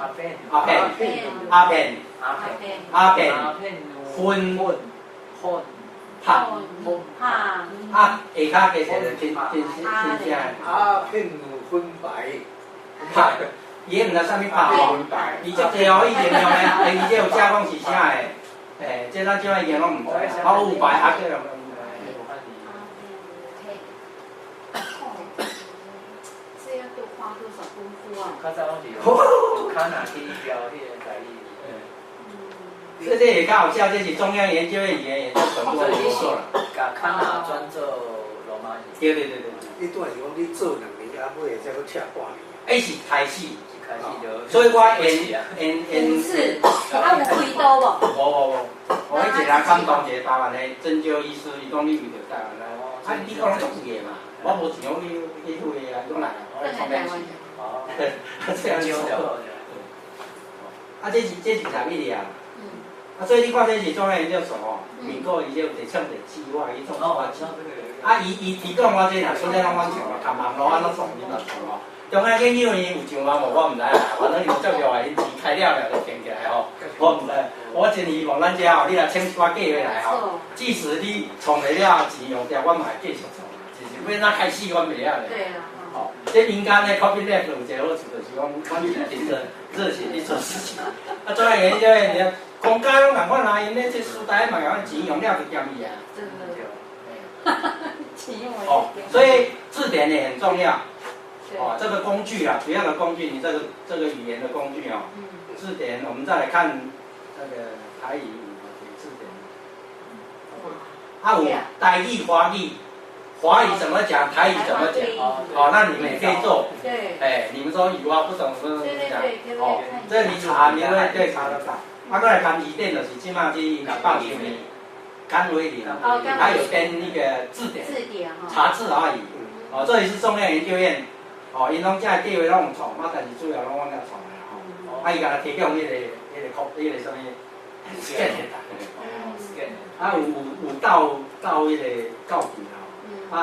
Speaker 1: 片。拍，下骹加起来真正。
Speaker 4: 片粉白。
Speaker 1: 拍，伊毋知啥物拍伊足济以前用的，伊这有写讲是啥的，这咱即摆已经拢毋知，好有白啊，叫
Speaker 3: 这要多花多少功夫啊？
Speaker 2: 较早拢是用卡拿去标迄个台语。
Speaker 1: 这也较好笑，这是中央研究院也全部都做了。
Speaker 2: 甲卡拿专做罗马字。
Speaker 1: 对。
Speaker 4: 你段是讲你做2年，尾会再搁请8年。
Speaker 1: 是开始。
Speaker 2: 所以
Speaker 1: 我演
Speaker 3: 是，有开刀无？
Speaker 1: 无，我迄一个人感动一个台湾的针灸医师，伊讲你为着台湾来，你讲足有个嘛，我无钱，我去会啊，讲来，我来创办。这样子。这是啥物理啊？所以你看这是中央研究所哦，民国伊就有创个计划，伊创发起。伊提供我这若所在拢阮像咯，含路安怎创你嘛创咯。中央研究院有上网无？我毋知啦，反正伊照着话，因钱开了就停起来吼。我毋知，我真希望咱遮吼，你若请一寡计划来吼，即使你创袂了钱用掉，我嘛会继续创，就是要哪开始我袂晓咧。对啦。哦，这民间咧 copyright 有一个好处，就是讲，阮是凭着热情去做事情。中央研究院你。公家拢共款啦，因咧这时代嘛，讲钱用了就减伊啊。真的。钱用了。哦，所以字典也很重要。哦，这个工具啊，主要的工具，你这个语言的工具哦。字典，我们再来看那个台语字典。有台语、华语，华语怎么讲，台语怎么讲？哦，那你们也可以做。对。哎，你们说语啊不懂，不讲。哦，这你查，你会对查得到。过来干字典就是即马去报名的甘威林，还有跟那个字典，查字而已。哦，这里是中央研究院，哦，因拢遮计划拢有创，但是主要拢阮遐创的吼。伊甲提供迄个什么 scan 的，有到迄个教具吼，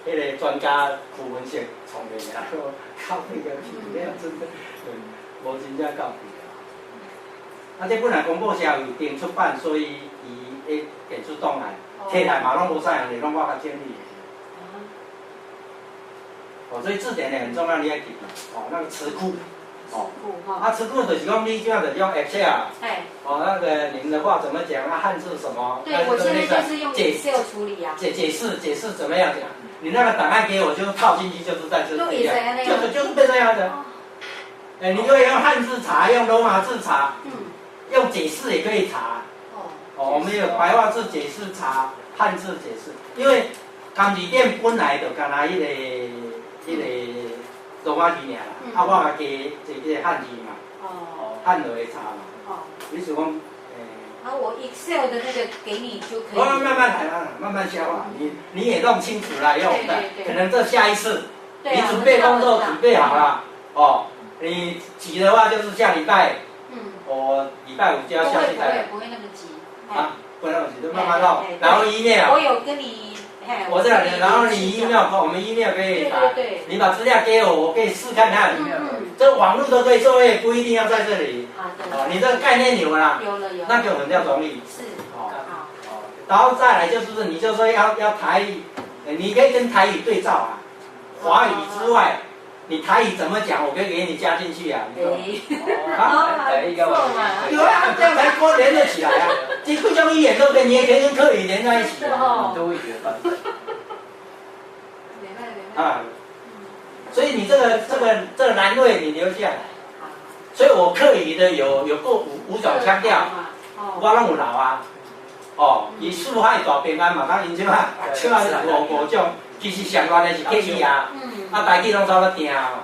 Speaker 1: 迄个专家傅文贤创的呀，靠那个没有真的，无真正教具。这本来公报社有订出版，所以伊会给出档案，摕来嘛拢无啥人，拢我甲整理的。哦，所以字典呢很重要，你要记哦，那个词库。哦。词库就是讲你这样的用 Excel。哦，那个你们的话怎么讲？汉字什么？
Speaker 3: 对，我现在就是用 Excel 处理啊。
Speaker 1: 解释怎么样讲？你那个档案给我，就套进去，就是在这里。就是被这样的。你可以用汉字查，用罗马字查。用解释也可以查，我们有白话字解释查汉字解释，因为工字典本来就干那迄个罗马字尔啦，我加这个汉字嘛，汉就会查嘛，你是讲
Speaker 3: 我 Excel 的那个给你就可以。
Speaker 1: 慢慢来，慢慢消化，你也弄清楚了用的，可能这下一次你准备工作准备好了，哦，你急的话就是下礼拜。我礼拜5就要下去台北。
Speaker 3: 不会那么急。
Speaker 1: 不会那么急，就慢慢弄。然后email。
Speaker 3: 我有跟你，
Speaker 1: 我知道，然后你email，我们email可以打。你把资料给我，我可以试看看。这网络都可以作业，不一定要在这里。好的。你这个概念有了。有。那个我们叫容易。是。好。然后再来就是，你就说要台语，你可以跟台语对照啊。华语之外。你台语怎么讲？我可以给你加进去啊！有啊，这样才连得起来啊！这各种语言都可以，你也可以跟客语连在一起。都会学吧？所以你这个栏位你留下来。所以我客语的有过五种腔调，我拢有留啊。哦，以四海大平安嘛，当然即马五种，其实上乱的是客语啊。台语拢差不多听啊。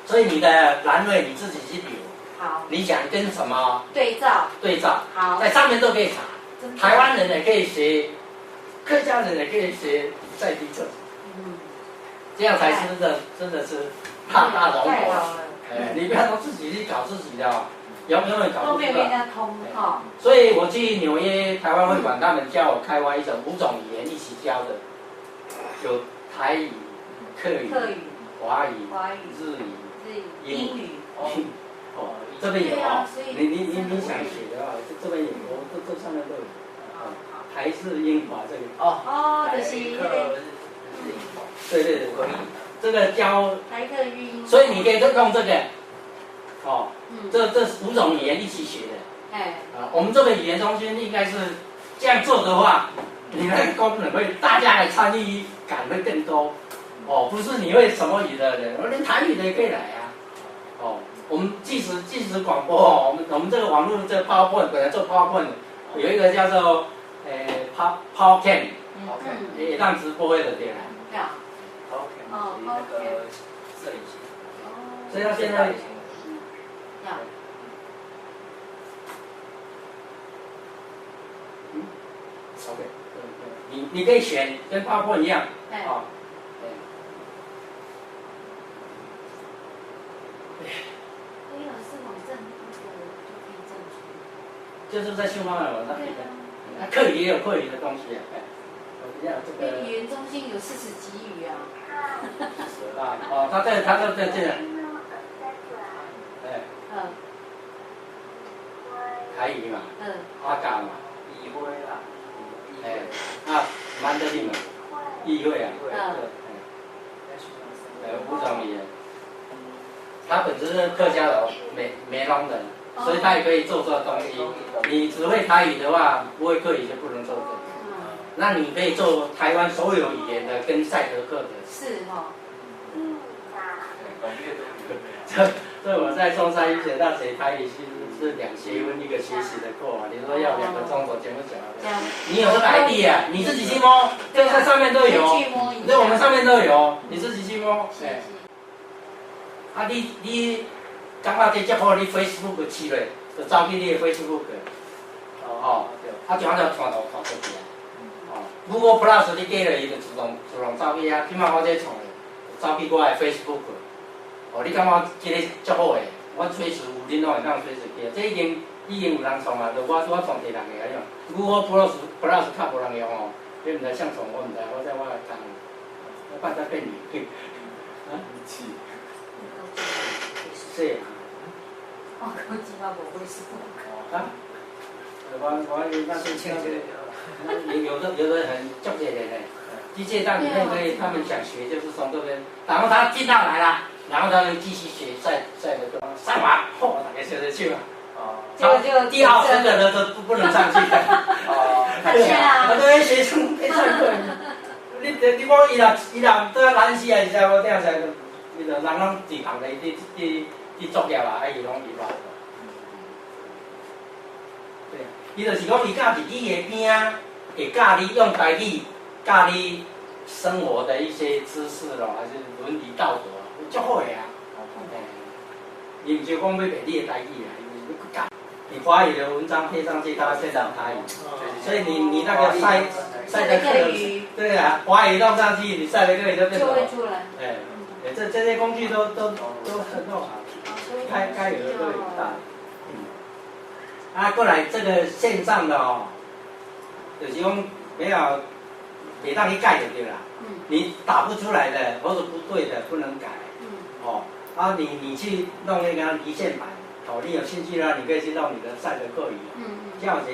Speaker 1: 所以你的栏位你自己去留。好。你想跟什么？对照。好。在上面都可以查。台湾人也可以学，客家人也可以学在地课。这样才真的是大融合。你不要说自己去搞自己的哦，永远搞不出来。都没有跟人家通哈。所以我去纽约台湾会馆，他们教我开发一种5种语言一起教的，有。台语、客语、华语、日语、英语。这边有啊。你想写的话，这边有，这上面都有。台式英华这个。就是对，可以。这个教。台客语音。所以你可以用这个，这5种语言一起学的。我们这个语言中心应该是这样做的话。你那个功能会，大家的参与感会更多，不是你会什么语的人，连台语的也可以来啊，我们即时广播我们这个网络这个 PowerPoint 本来做 PowerPoint 有一个叫做PowerCam，也让直播会的点来，PowerCam 那个摄影机，所以他现在。OK。你可以选跟PowerPoint一样，哦。
Speaker 3: 老师，
Speaker 1: 就是在秀妈妈网上比的。课语也有课语的东西啊。我要这个。
Speaker 3: 语言中心有40几语啊。
Speaker 1: 他这个。台语嘛。客家嘛。
Speaker 2: 议会啦。
Speaker 1: 曼德林嘛。议会啊。吴宗义，他本身是客家的梅龙人，所以他也可以做这个东西。你只会台语的话，不会客语就不能做这个。那你可以做台湾所有语言的跟赛德克的。
Speaker 3: 是哈。
Speaker 1: 这我在中山医学大学台语是2学分1个学习的课嘛，你说要2个钟头讲不讲？你有这个 idea， 你自己去摸，这个在上面都有，对，我们上面都有，你自己去摸。你感觉这接好，你 Facebook 起来，就走去你的 Facebook， 就安尼传出去啊。Google Plus 你加了，伊就自动走去啊。即摆我这创的，走去我的 Facebook。你感觉这个足好诶？我随时有恁拢会当随时去，这已经有人创啊，就我创摕人个个用。Google Plus 较无人用哦，你毋知谁创，我毋知，我在我来讲，我办在变你。
Speaker 5: 是。
Speaker 1: 是。
Speaker 3: 我估计我无会说。
Speaker 1: 我那是听有的很纠结的嘞。机械大里面可以，他们想学就是从这边，然后他进到来了。然后他就继续学，在那个上完，大概学得去了。就第2层的人都不能上去的。
Speaker 3: 对啊。
Speaker 1: 我都会学出没上课。你讲伊若都要懒死啊！你知我顶下伊就人拢自行的伫作业啊，伊拢伊来。对，伊就是讲伊教自己的边啊，会教你用台语教你生活的一些知识咯，还是伦理道德。足好个啊！你唔是讲要背你的台语啊，因为你不教，你华语的文章配上去，它会变成台语，所以你那个赛德克语，对啊，华语弄上去，你赛德克语就变成。就会出来。这些工具都很弄好，该有的都有到。过来这个线上的哦，就是讲袂当去改就对啦。你打不出来的或者不对的不能改。你去弄那个离线版，你有兴趣的话，你可以去弄你的赛德克语，这样子。